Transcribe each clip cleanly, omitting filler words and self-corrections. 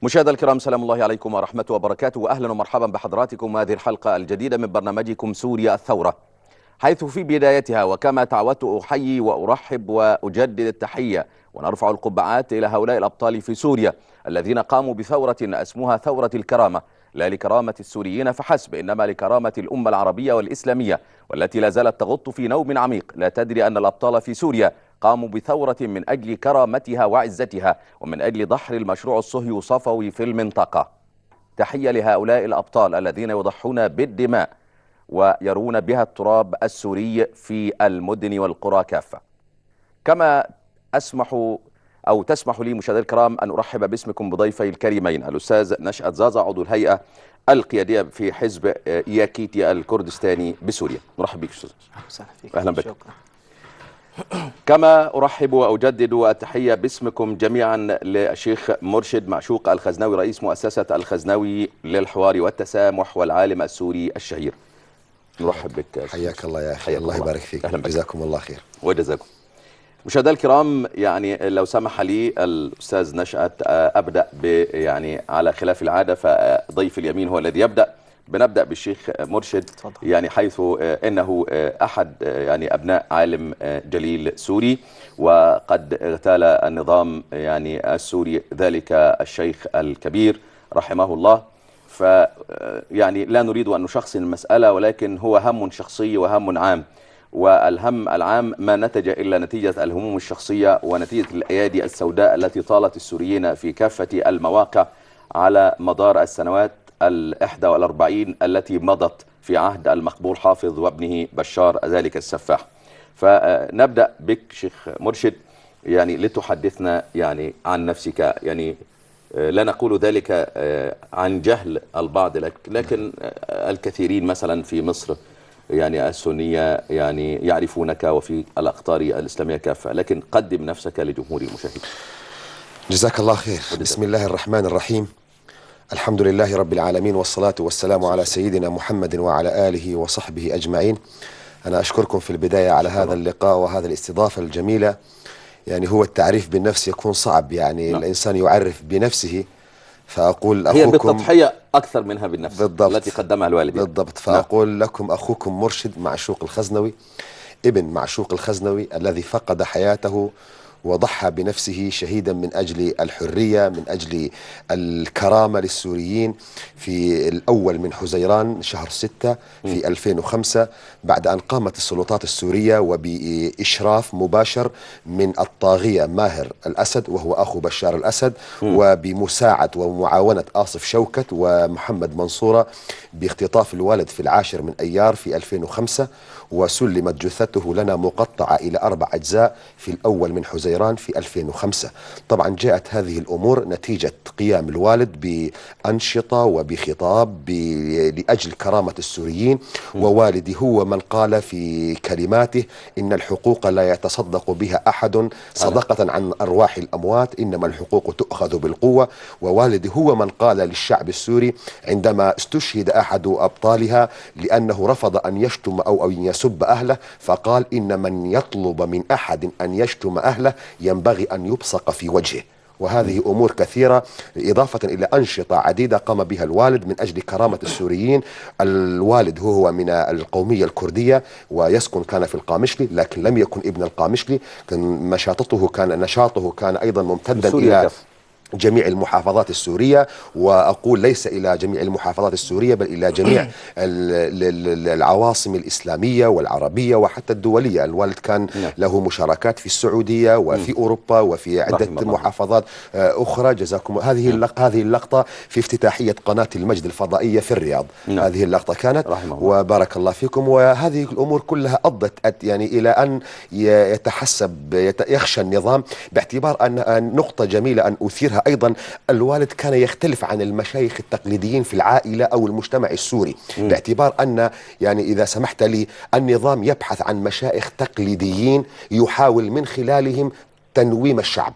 مشاهدينا الكرام، سلام الله عليكم ورحمة وبركاته، وأهلا ومرحبا بحضراتكم هذه الحلقة الجديدة من برنامجكم سوريا الثورة، حيث في بدايتها وكما تعودت أحيي وأرحب وأجدد التحية ونرفع القبعات إلى هؤلاء الأبطال في سوريا الذين قاموا بثورة اسمها ثورة الكرامة، لا لكرامة السوريين فحسب، إنما لكرامة الأمة العربية والإسلامية، والتي لا زالت تغط في نوم عميق لا تدري أن الأبطال في سوريا قاموا بثورة من أجل كرامتها وعزتها ومن أجل دحر المشروع الصهيوني صفوي في المنطقة. تحية لهؤلاء الأبطال الذين يضحون بالدماء ويرون بها التراب السوري في المدن والقرى كافة. كما تسمح لي مشاهدينا الكرام أن أرحب باسمكم بضيفي الكريمين، الأستاذ نشأت زازا عضو الهيئة القيادية في حزب ياكيتيا الكردستاني بسوريا. نرحب بك أستاذ. أهلا بك. شكرا. كما أرحب وأجدد التحية باسمكم جميعا للشيخ مرشد معشوق الخزنوي، رئيس مؤسسة الخزنوي للحوار والتسامح والعالم السوري الشهير. نرحب بك. حياك الله يا أخي، الله يبارك فيك. جزاكم الله خير. وجزاكم. مشاهدينا الكرام، لو سمح لي الأستاذ نشأت أبدأ على خلاف العادة، فضيف اليمين هو الذي يبدأ. بنبدأ بالشيخ مرشد، حيث إنه أحد أبناء عالم جليل سوري، وقد اغتال النظام السوري ذلك الشيخ الكبير رحمه الله. لا نريد أن نشخصن المسألة، ولكن هو هم شخصي وهم عام، والهم العام ما نتج إلا نتيجة الهموم الشخصية ونتيجة الأيادي السوداء التي طالت السوريين في كافة المواقع على مدار السنوات 41 التي مضت في عهد المقبول حافظ وابنه بشار ذلك السفاح. فنبدأ بك شيخ مرشد، لتحدثنا عن نفسك. لا نقول ذلك عن جهل البعض، لكن الكثيرين مثلا في مصر السنية يعرفونك، وفي الأقطار الإسلامية كافة، لكن قدم نفسك لجمهور المشاهدين. جزاك الله خير. بسم الله الرحمن الرحيم. الحمد لله رب العالمين، والصلاة والسلام على سيدنا محمد وعلى آله وصحبه أجمعين. أنا أشكركم في البداية على هذا اللقاء وهذا الاستضافة الجميلة. هو التعريف بالنفس يكون صعب، الإنسان يعرف بنفسه، فأقول أخوكم، هي بالتضحية أكثر منها بالنفس بالضبط التي قدمها الوالدين. بالضبط. فأقول لكم أخوكم مرشد معشوق الخزنوي، ابن معشوق الخزنوي الذي فقد حياته وضحى بنفسه شهيدا من أجل الحرية، من أجل الكرامة للسوريين، في الأول من حزيران شهر 6 في 2005، بعد أن قامت السلطات السورية وبإشراف مباشر من الطاغية ماهر الأسد وهو أخو بشار الأسد، وبمساعد ومعاونة آصف شوكت ومحمد منصورة، باختطاف الوالد في 10 من أيار في 2005، وسلمت جثته لنا مقطعة إلى 4 أجزاء في الأول من حزيران في 2005. طبعا جاءت هذه الأمور نتيجة قيام الوالد بأنشطة وبخطاب لأجل كرامة السوريين، ووالدي هو من قال في كلماته: إن الحقوق لا يتصدق بها أحد صدقة عن أرواح الأموات، إنما الحقوق تؤخذ بالقوة. ووالدي هو من قال للشعب السوري عندما استشهد أحد أبطالها لأنه رفض أن يشتم أو أن يسب أهله، فقال: إن من يطلب من أحد أن يشتم أهله ينبغي أن يبصق في وجهه. وهذه أمور كثيرة، إضافة إلى أنشطة عديدة قام بها الوالد من أجل كرامة السوريين. الوالد هو من القومية الكردية ويسكن كان في القامشلي، لكن لم يكن ابن القامشلي، نشاطه كان أيضا ممتدا إلى جميع المحافظات السورية، وأقول ليس إلى جميع المحافظات السورية بل إلى جميع العواصم الإسلامية والعربية وحتى الدولية. الوالد كان له مشاركات في السعودية وفي أوروبا وفي عدة محافظات أخرى. جزاكم. هذه اللقطة في افتتاحية قناة المجد الفضائية في الرياض. هذه اللقطة كانت، وبارك الله فيكم. وهذه الأمور كلها أضت إلى أن يخشى النظام، باعتبار أن نقطة جميلة أن أثيرها أيضا: الوالد كان يختلف عن المشايخ التقليديين في العائلة أو المجتمع السوري، باعتبار أن إذا سمحت لي النظام يبحث عن مشايخ تقليديين يحاول من خلالهم تنويم الشعب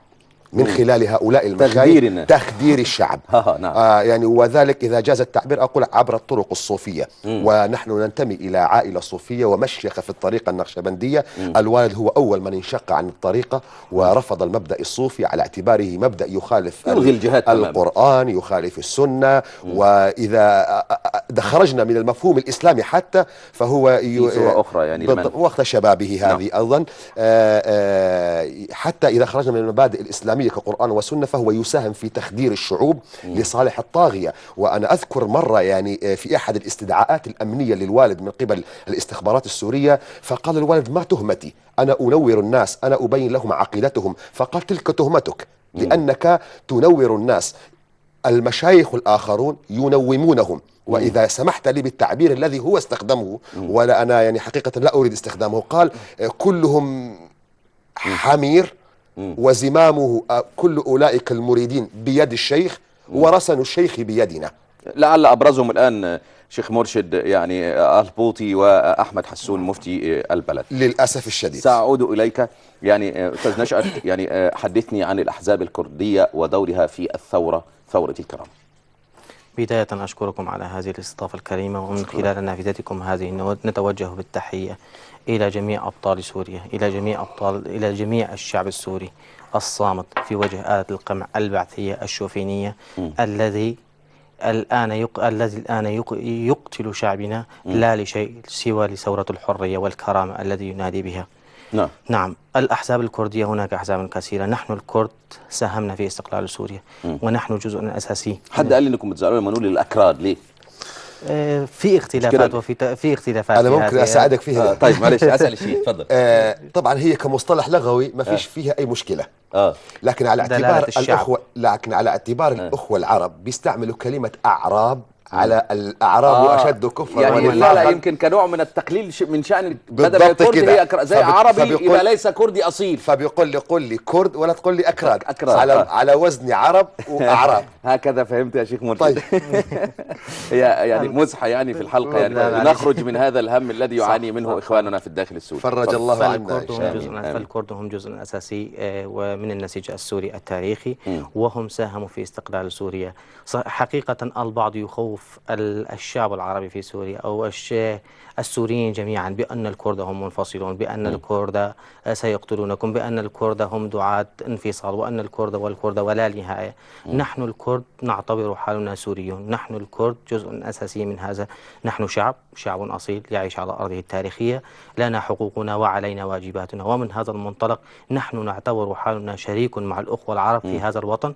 من خلال هؤلاء تخدير المشايخ تخدير الشعب. نعم. يعني وذلك إذا جاز التعبير أقول عبر الطرق الصوفية. ونحن ننتمي إلى عائلة صوفية ومشيخة في الطريقة النقشبندية. الوالد هو أول من انشق عن الطريقة ورفض المبدأ الصوفي على اعتباره مبدأ يخالف يلغي الجهاد القرآن، يخالف السنة. وإذا خرجنا من المفهوم الإسلامي حتى فهو في صورة أخرى يعني وقت شبابه هذه أيضا. حتى إذا خرجنا من المبادئ الإسلامية كقرآن وسنة فهو يساهم في تخدير الشعوب لصالح الطاغية. وأنا أذكر مرة يعني في أحد الاستدعاءات الأمنية للوالد من قبل الاستخبارات السورية، فقال الوالد: ما تهمتي؟ أنا أنور الناس، أنا أبين لهم عقيدتهم. فقال: تلك تهمتك، لأنك تنور الناس. المشايخ الآخرون ينومونهم. وإذا سمحت لي بالتعبير الذي هو استخدمه، ولا أنا يعني حقيقة لا أريد استخدامه، قال: كلهم حمير وزمامه كل أولئك المريدين بيد الشيخ ورسن الشيخ بيدنا. لعل أبرزهم الآن شيخ مرشد يعني البوطي وأحمد حسون مفتي البلد للأسف الشديد. سأعود إليك يعني أستاذ نشأت، يعني حدثني عن الأحزاب الكردية ودورها في ثورة الكرامة. بداية أشكركم على هذه الاستضافة الكريمة، ومن خلال نافذتكم هذه نتوجه بالتحية إلى جميع أبطال سوريا، إلى جميع الشعب السوري الصامت في وجه آلة القمع البعثية الشوفينية الذي الآن يقتل شعبنا لا لشيء سوى لثورة الحرية والكرامة الذي ينادي بها. نعم. الأحزاب الكردية هناك أحزاب كثيرة. نحن الكرد ساهمنا في استقلال سوريا ونحن جزء أساسي. حد قال لي أنكم بتزعلوا لما نقول الأكراد ليه؟ في اختلافات في اختلافات. أنا ممكن أساعدك فيها. طيب معلش أسأل شيء تفضل. طبعا هي كمصطلح لغوي ما فيش فيها أي مشكلة. لكن على اعتبار الأخوة العرب بيستعملوا كلمة أعراب على الأعراب وأشد كفرا يعني لا يمكن كنوع من التقليل من شأن بدل ما كردي هي زي عربي يبقى ليس كردي أصيل. فبيقول لي قل لي كرد ولا تقول لي أكراد. على وزن عرب وأعراب. هكذا فهمت يا شيخ مرشد. طيب. هي يعني مزحة يعني في الحلقة يعني نخرج من هذا الهم الذي يعاني منه إخواننا في الداخل السوري. فرج الله عنا. فالكرد هم جزء أساسي ومن النسيج السوري التاريخي، وهم ساهموا في استقلال سوريا. حقيقة البعض يخوف الشعب العربي في سوريا أو السوريين جميعا بأن الكرد هم منفصلون، بأن الكرد سيقتلونكم، بأن الكرد هم دعاة انفصال، وأن الكرد ولا نهاية. نحن الكرد نعتبر حالنا سوريون. نحن الكرد جزء أساسي من هذا. نحن شعب أصيل يعيش على أرضه التاريخية، لنا حقوقنا وعلينا واجباتنا. ومن هذا المنطلق نحن نعتبر حالنا شريك مع الأخوة العرب في هذا الوطن،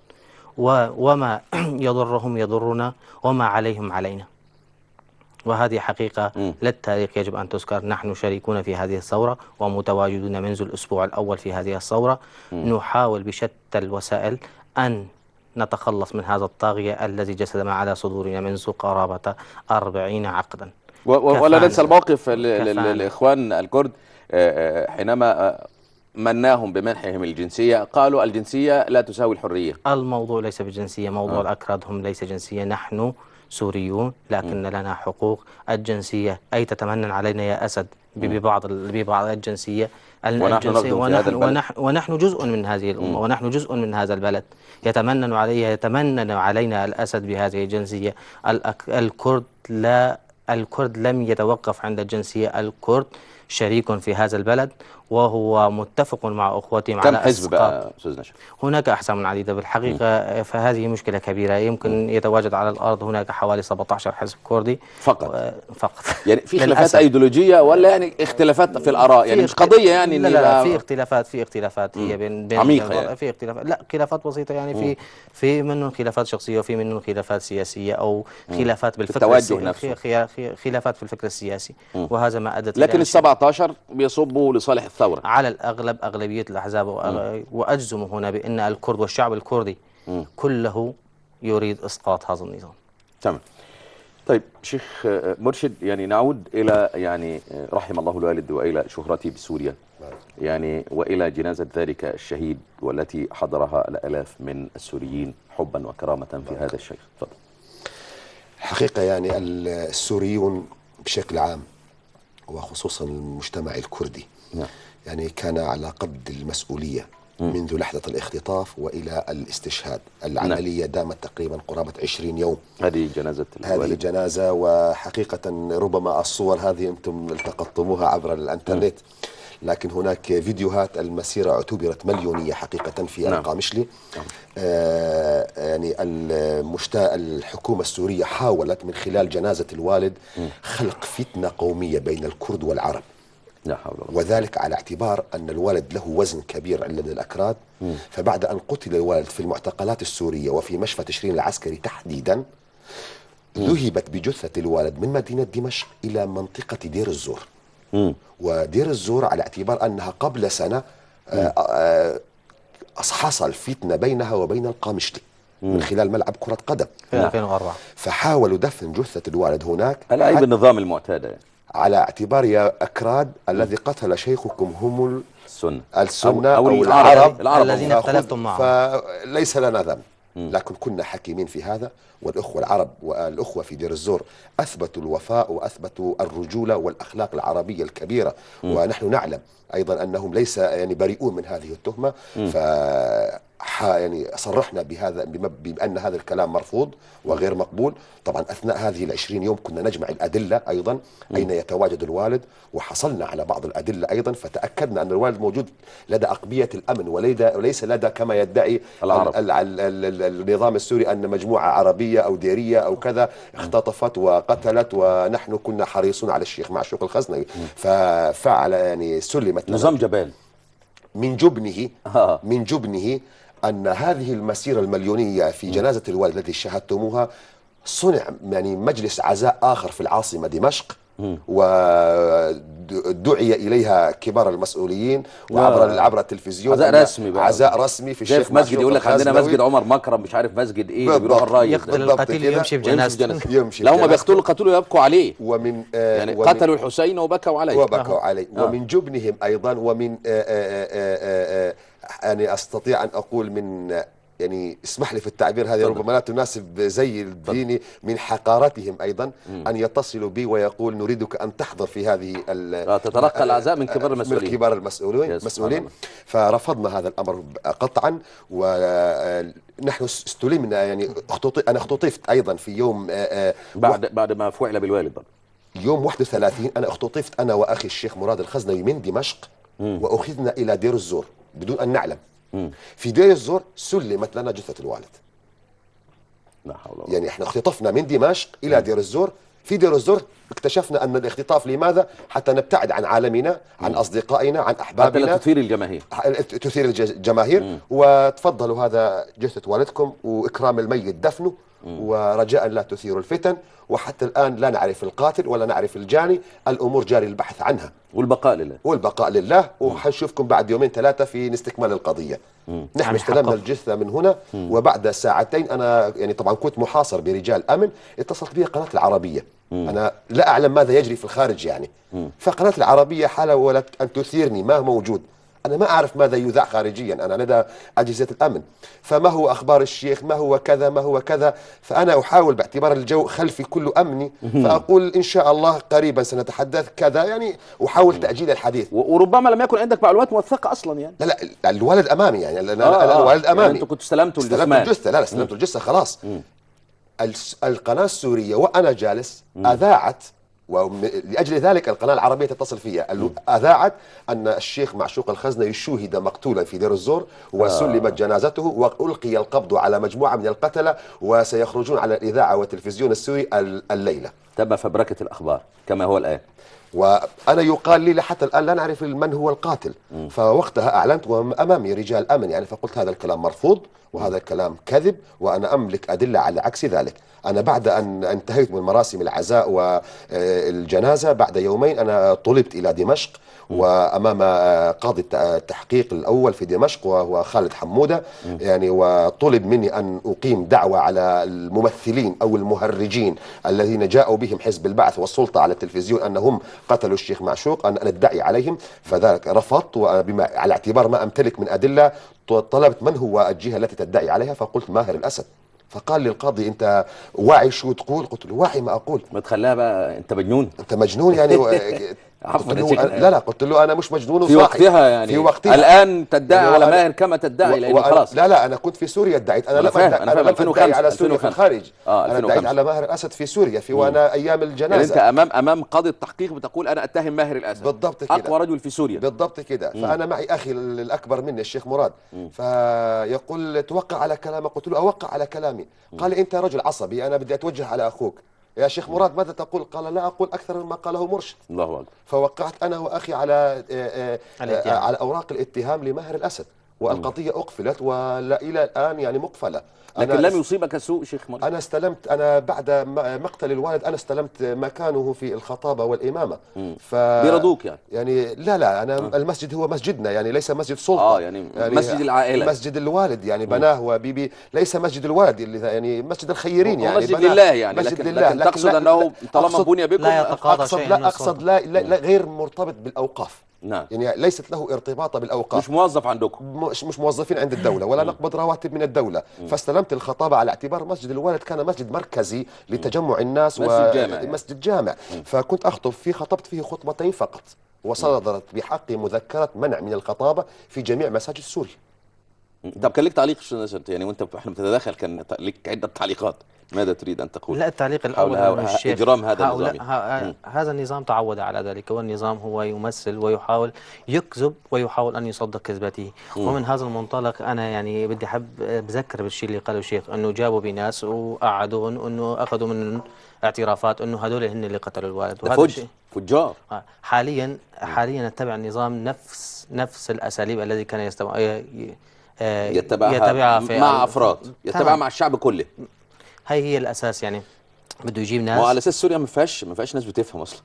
وما يضرهم يضرنا وما عليهم علينا. وهذه حقيقة للتاريخ يجب أن تذكر. نحن شريكون في هذه الثورة ومتواجدون منذ الأسبوع الأول في هذه الثورة. نحاول بشتى الوسائل أن نتخلص من هذا الطاغية الذي جسد على صدورنا منذ قرابة 40 عقدا. ولا ننسى الموقف للإخوان الكرد حينما مناهم بمنحهم الجنسية، قالوا الجنسية لا تساوي الحرية. الموضوع ليس بالجنسية، موضوع الأكراد هم ليس جنسية. نحن سوريون لكن لنا حقوق. الجنسية أي تتمنن علينا يا أسد ببعض الجنسية. ونحن جزء من هذه الأمة ونحن جزء من هذا البلد. يتمنن علينا الأسد بهذه الجنسية. الكرد لم يتوقف عند الجنسية. الكرد شريك في هذا البلد وهو متفق مع أخوتهم على كم حزب بقى أستاذ نشأت؟ هناك أحزاب عديدة بالحقيقة. فهذه مشكلة كبيرة. يمكن يتواجد على الأرض هناك حوالي 17 حزب كردي فقط. يعني في خلافات أيديولوجية ولا يعني اختلافات في الآراء؟ يعني مش قضية يعني لا في اختلافات هي بين عميقة يعني. في اختلافات، لا خلافات بسيطة يعني. في منهم خلافات شخصية وفي منهم خلافات سياسية أو خلافات بالفكر خلافات في الفكر السياسي. وهذا ما أدت لكن ال17 بيصبوا لصالح الثورة على الأغلب. أغلبية الأحزاب وأجزم هنا بأن الكرد والشعب الكردي كله يريد إسقاط هذا النظام. تمام. طيب شيخ مرشد، يعني نعود إلى يعني رحم الله الوالد وإلى شهرته بسوريا يعني وإلى جنازة ذلك الشهيد والتي حضرها الآلاف من السوريين حبا وكرامة في هذا الشيخ. تفضل. حقيقة يعني السوريون بشكل عام وخصوصا المجتمع الكردي يعني كان على قد المسؤولية منذ لحظة الاختطاف وإلى الاستشهاد. العملية دامت تقريبا قرابة 20 يوم. هذه جنازة هذه الوالد. جنازة، وحقيقة ربما الصور هذه أنتم التقطتموها عبر الانترنت، لكن هناك فيديوهات. المسيرة اعتبرت مليونية حقيقة في نعم. القامشلي. يعني الحكومة السورية حاولت من خلال جنازة الوالد خلق فتنة قومية بين الكرد والعرب، لا حول ولا قوة. وذلك على اعتبار أن الوالد له وزن كبير لدى الأكراد. فبعد أن قتل الوالد في المعتقلات السورية وفي مشفى تشرين العسكري تحديدا، ذهبت بجثة الوالد من مدينة دمشق إلى منطقة دير الزور. ودير الزور على اعتبار أنها قبل سنة حصل فتنة بينها وبين القامشلي من خلال ملعب كرة قدم في 2004. فحاولوا دفن جثة الوالد هناك ألاعيب النظام المعتادة يعني. على اعتبار يا أكراد الذي قتل شيخكم هم السنة أو العرب الذين اختلفتم معهم. فليس لنا ذنب، لكن كنا حكيمين في هذا. والأخوة العرب والأخوة في دير الزور أثبتوا الوفاء وأثبتوا الرجولة والأخلاق العربية الكبيرة. ونحن نعلم أيضا أنهم ليس يعني بريئون من هذه التهمة. يعني صرحنا بهذا بأن هذا الكلام مرفوض وغير مقبول. طبعا أثناء هذه 20 يوم كنا نجمع الأدلة أيضا أين يتواجد الوالد، وحصلنا على بعض الأدلة أيضا، فتأكدنا أن الوالد موجود لدى أقبية الأمن وليس لدى كما يدعي العرب. النظام السوري أن مجموعة عربية أو ديرية أو كذا اختطفت وقتلت، ونحن كنا حريصون على الشيخ معشوق الخزنوي. ففعل يعني سلمت نظام جبال من جبنه أن هذه المسيرة المليونية في جنازة الوالد التي شاهدتموها صنع يعني مجلس عزاء آخر في العاصمة دمشق، ودعي إليها كبار المسؤولين عبر التلفزيون. عزاء رسمي بقى. عزاء رسمي في الشيخ مسجد يقول لك عندنا مسجد عمر مكرم مش عارف مسجد ايه، بيروح الراي يقتل القتيل ويمشي بجنازته. يمشي لا هم بيقتلوا القتيل ويبكوا عليه. ومن يعني قتلوا الحسين وبكوا عليه. ومن جبنهم أيضا، ومن يعني أستطيع أن أقول من يعني اسمح لي في التعبير هذه ربما لا تناسب زي الديني، من حقارتهم أيضا أن يتصلوا بي ويقول نريدك أن تحضر في هذه تتلقى العزاء من كبار المسؤولين. من كبار المسؤولين. فرفضنا هذا الأمر قطعا. ونحن استلمنا يعني أنا اختطفت أيضا في يوم بعد ما فعل بالوالد برضه. يوم 31 أنا اختطفت أنا وأخي الشيخ مراد الخزنوي من دمشق وأخذنا إلى دير الزور بدون أن نعلم. في دير الزور سلمت لنا جثة الوالد. لا حول ولا قوة. يعني احنا اختطفنا من دمشق إلى دير الزور. في دير الزور اكتشفنا أن الاختطاف لماذا؟ حتى نبتعد عن عالمنا، عن أصدقائنا، عن أحبابنا، حتى تثير الجماهير. تثير الجماهير. وتفضلوا هذا جثة والدكم وإكرام الميت دفنه، ورجاء لا تثيروا الفتن. وحتى الآن لا نعرف القاتل ولا نعرف الجاني، الأمور جاري البحث عنها، والبقاء لله. وحنشوفكم بعد يومين ثلاثة في نستكمال القضية. نحن استلمنا الجثة من هنا، وبعد ساعتين أنا يعني طبعا كنت محاصر برجال أمن. اتصلت بي قناة العربية. أنا لا أعلم ماذا يجري في الخارج يعني. فقناة العربية حاولت أن تثيرني ما موجود. أنا ما أعرف ماذا يذاع خارجيا، أنا لدى أجهزة الأمن. فما هو أخبار الشيخ، ما هو كذا ما هو كذا. فأنا أحاول باعتبار الجو خلفي كله أمني، فأقول إن شاء الله قريبا سنتحدث كذا يعني، أحاول تأجيل الحديث. وربما لم يكن عندك معلومات موثقة أصلا يعني. لا الوالد أمامي يعني. الوالد أمامي. يعني أنتوا كنتوا استلمتوا الجثة. لا استلمت الجثة خلاص. القناة السورية وأنا جالس أذاعت، ولأجل ذلك القناة العربية تتصل فيها، أذاعت أن الشيخ معشوق الخزنوي شوهد مقتولا في دير الزور، وسلمت جنازته، وألقي القبض على مجموعة من القتلة، وسيخرجون على الإذاعة والتلفزيون السوري الليلة. تم فبركة الأخبار كما هو الآن. وأنا يقال لي حتى الآن لا نعرف من هو القاتل. فوقتها أعلنت وأمامي رجال أمن يعني، فقلت هذا الكلام مرفوض وهذا الكلام كذب، وأنا أملك أدلة على عكس ذلك. أنا بعد أن انتهيت من مراسم العزاء والجنازة بعد يومين أنا طلبت إلى دمشق، وأمام قاضي التحقيق الأول في دمشق وهو خالد حمودة يعني، وطلب مني أن أقيم دعوة على الممثلين أو المهرجين الذين جاءوا بهم حزب البعث والسلطة على التلفزيون أنهم قتلوا الشيخ معشوق، أن أدعي عليهم. فذلك رفضت، على اعتبار ما أمتلك من أدلة طلبت من هو الجهة التي تدعي عليها، فقلت ماهر الأسد. فقال لي القاضي أنت واعي شو تقول؟ قلت له واعي ما أقول. ما تخليها بقى أنت مجنون. أنت مجنون يعني عفوا قلت يا له شيخنا. لا قلت له انا مش مجنون في وصاحي. وقتها يعني في وقتها الان تدعي يعني على ماهر كما تدعي لانه خلاص. لا انا كنت في سوريا ادعيت، انا أنا لم فاهم، أدعي، أنا انا فاهم. لم ادعي 2005 على سوريا في 2005. الخارج. انا ادعيت 2005. على ماهر الاسد في سوريا وانا ايام يعني الجنازه. انت امام قاضي التحقيق بتقول انا اتهم ماهر الاسد، بالضبط كده، اقوى رجل في سوريا. بالضبط كده. فانا معي اخي الاكبر مني الشيخ مراد، فيقول توقع على كلامك. قلت له اوقع على كلامي. قال لي انت رجل عصبي، انا بدي اتوجه على اخوك يا شيخ مراد، ماذا تقول؟ قال لا اقول اكثر مما قاله مرشد. الله اكبر. فوقعت انا واخي على الاتهام. على اوراق الاتهام لماهر الاسد، والقضيه اقفلت ولا الى الان يعني مقفله. لكن لم يصيبك سوء شيخ مرشد؟ أنا استلمت، أنا بعد مقتل الوالد أنا استلمت مكانه في الخطابة والإمامة. بيرضوك يعني؟ يعني لا أنا المسجد هو مسجدنا، يعني ليس مسجد سلطة. يعني مسجد العائلة، مسجد الوالد يعني بناه وبيبي، ليس مسجد الوالد اللي يعني مسجد الخيرين هو يعني مسجد بناه، لله يعني، مسجد لكن لله. لكن تقصد أنه طالما بني بكم لا يتقاضى أقصد شيئا لا من أقصد السلطة. لا غير مرتبط بالأوقاف. نعم. يعني ليست له ارتباط بالأوقاف، مش موظف عندكم؟ مش موظفين عند الدولة ولا نقبض رواتب من الدولة. فاستلمت الخطابة على اعتبار مسجد الوالد كان مسجد مركزي لتجمع الناس، مسجد جامع يعني. مسجد جامع. فكنت أخطب فيه، خطبت فيه خطبتين فقط، وصدرت بحقي مذكرة منع من الخطابة في جميع مساجد سوريا. طب كان لك تعليق يعني وانت احنا بنتداخل كان لك عدة تعليقات، ماذا تريد ان تقول؟ لا، التعليق الأول حول أنه الشيخ اجرام هذا النظام. هذا النظام تعود على ذلك، والنظام هو يمثل ويحاول يكذب ويحاول أن يصدق كذبته. ومن هذا المنطلق أنا يعني بدي حب بذكر بالشيء اللي قاله الشيخ، أنه جابوا بناس وقعدوهم، أنه أخذوا من اعترافات أنه هذول هن اللي قتلوا الوالد، وهذا الشيء فجار. حاليا يتبع النظام نفس الأساليب الذي كان يتبعها مع افراد، يتبعها مع الشعب كله. هي الاساس، يعني بده يجيب ناس. وعلى اساس سوريا ما فيهاش ناس بتفهم اصلا.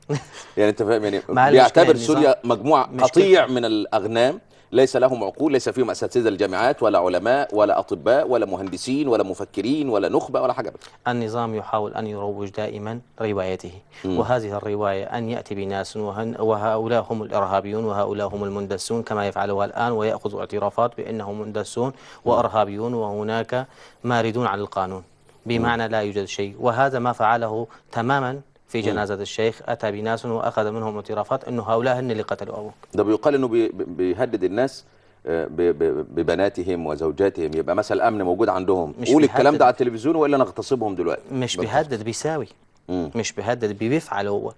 يعني انت فاهم، يعني بيعتبر سوريا مجموعه قطيع من الاغنام، ليس لهم عقول، ليس فيهم اساتذه الجامعات ولا علماء ولا اطباء ولا مهندسين ولا مفكرين ولا نخبه ولا حاجه. النظام يحاول ان يروج دائما روايته، وهذه الروايه ان ياتي بناس وهؤلاء هم الارهابيون وهؤلاء هم المندسون كما يفعلها الان، وياخذ اعترافات بانهم مندسون وارهابيون وهناك ماردون على القانون، بمعنى لا يوجد شيء. وهذا ما فعله تماما في جنازة الشيخ، أتى بناس وأخذ منهم اعترافات أنه هؤلاء هن اللي قتلوا أبوك. ده بيقال أنه بيهدد الناس ببناتهم وزوجاتهم، يبقى مثلا الأمن موجود عندهم. قول الكلام ده على التلفزيون وإلا نغتصبهم دلوقتي. مش بيهدد، بيساوي. مش بيهدد، بيفعل هو.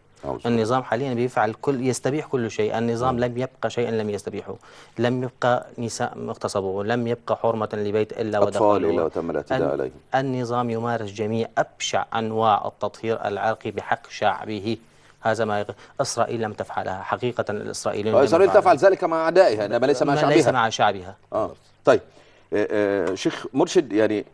النظام حاليا بيفعل يستبيح كل شيء. النظام لم يبقى شيئا لم يستبيحه، لم يبقى نساء اغتصبوه، لم يبقى حرمة لبيت إلا ودخلوه، أطفال إلا وتم الاعتداء عليهم. النظام يمارس جميع أبشع أنواع التطهير العرقي بحق شعبه. هذا ما إسرائيل لم تفعلها حقيقة. الإسرائيليون إسرائيل تفعل ذلك مع أعدائها، إنما ليس مع شعبها. ليس مع شعبها. طيب شيخ مرشد، يعني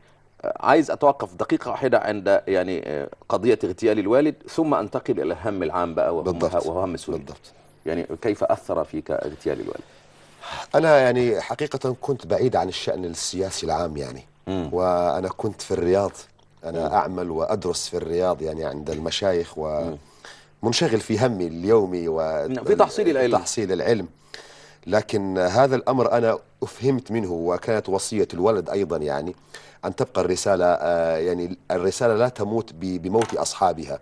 عايز أتوقف دقيقة واحدة عند يعني قضية اغتيال الوالد، ثم أنتقل إلى الهم العام بقى وهم سوريا. بالضبط. يعني كيف أثر فيك اغتيال الوالد؟ أنا يعني حقيقة كنت بعيد عن الشأن السياسي العام يعني. وأنا كنت في الرياض، أنا أعمل وأدرس في الرياض يعني عند المشايخ، ومنشغل في همي اليومي في تحصيل العلم. لكن هذا الأمر أنا أفهمت منه، وكانت وصية الولد أيضا يعني أن تبقى الرسالة، يعني الرسالة لا تموت بموت أصحابها.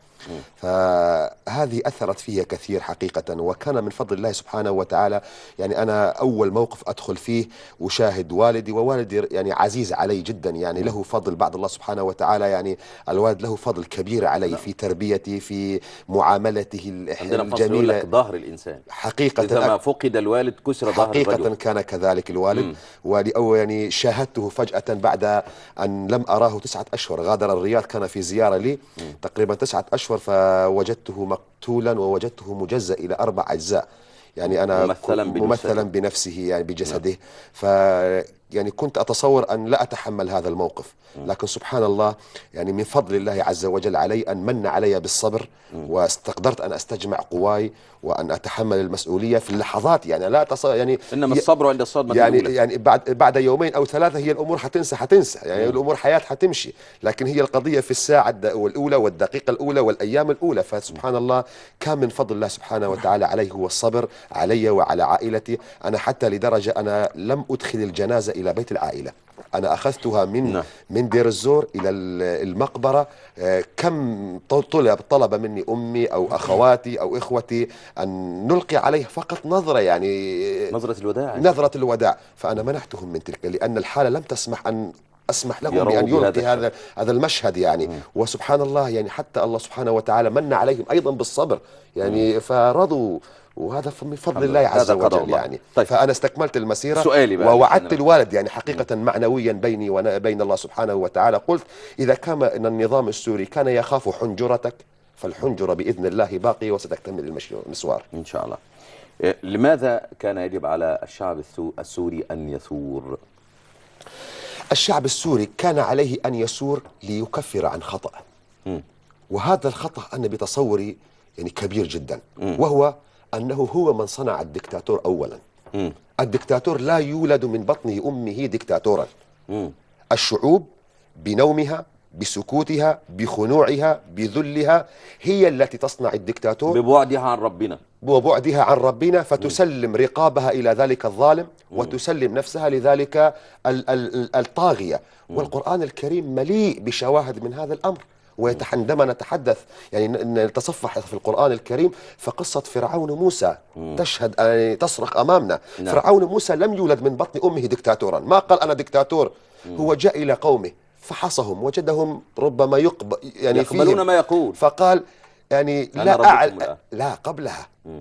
فهذه أثرت فيها كثير حقيقة، وكان من فضل الله سبحانه وتعالى. يعني أنا أول موقف أدخل فيه وشاهد والدي، ووالدي يعني عزيز علي جدا، يعني له فضل بعد الله سبحانه وتعالى. يعني الوالد له فضل كبير علي في تربيتي، في معاملته الجميلة. ظهر الإنسان حقيقة إذا ما فقد الوالد كسر ظهر الرجل. حقيقة كان كذلك الوالد. أو يعني شاهدته فجأة بعد أن لم أراه 9 أشهر. غادر الرياض، كان في زيارة لي تقريبا 9 أشهر، فوجدته مقتولا ووجدته مجزأ إلى 4 أجزاء. يعني أنا ممثلا بنفسه يعني بجسده. يعني كنت أتصور أن لا أتحمل هذا الموقف، لكن سبحان الله يعني من فضل الله عز وجل علي أن من علي بالصبر، واستقدرت أن أستجمع قواي وأن أتحمل المسؤولية في اللحظات. يعني لا يعني إنما الصبر عند الصدمة يعني بعد يومين أو 3 هي الأمور حتنسى يعني الأمور حياة حتمشي، لكن هي القضية في الساعة الأولى والدقيقة الأولى والأيام الأولى. فسبحان الله كان من فضل الله سبحانه وتعالى عليه هو الصبر علي وعلى عائلتي. أنا حتى لدرجة أنا لم أدخل الجنازة إلى إلى بيت العائلة. أنا أخذتها نعم. من دير الزور إلى المقبرة. كم طلب مني أمي أو أخواتي أو إخوتي أن نلقي عليه فقط نظرة، يعني نظرة الوداع. نظرة الوداع. فأنا منحتهم من تلك، لأن الحالة لم تسمح أن أسمح لهم يروا بأن بهذا يلقي هذا المشهد يعني. وسبحان الله، يعني حتى الله سبحانه وتعالى من عليهم أيضا بالصبر، يعني فرضوا، وهذا من فضل الله عز هذا قضاء وجل الله. يعني. طيب. فأنا استكملت المسيرة سؤالي بقى ووعدت الوالد يعني حقيقة معنويا بيني وبين الله سبحانه وتعالى. قلت إذا كان أن النظام السوري كان يخاف حنجرتك، فالحنجرة بإذن الله باقي وستكتمل المسوار إن شاء الله. لماذا كان يجب على الشعب السوري أن يثور؟ الشعب السوري كان عليه أن يثور ليكفر عن خطأ، وهذا الخطأ أنا بتصوري يعني كبير جدا، وهو أنه هو من صنع الدكتاتور أولا. الدكتاتور لا يولد من بطن أمه دكتاتورا. الشعوب بنومها، بسكوتها، بخنوعها، بذلها، هي التي تصنع الدكتاتور، ببعدها عن ربنا وبعدها عن ربنا، فتسلم رقابها إلى ذلك الظالم وتسلم نفسها لذلك الطاغية. والقرآن الكريم مليء بشواهد من هذا الأمر. عندما نتحدث يعني نتصفح في القرآن الكريم، فقصة فرعون موسى تشهد يعني تصرخ أمامنا. نعم. فرعون موسى لم يولد من بطن أمه دكتاتورا، ما قال أنا دكتاتور. هو جاء إلى قومه فحصهم، وجدهم ربما يعني يقبلون ما يقول، فقال يعني لا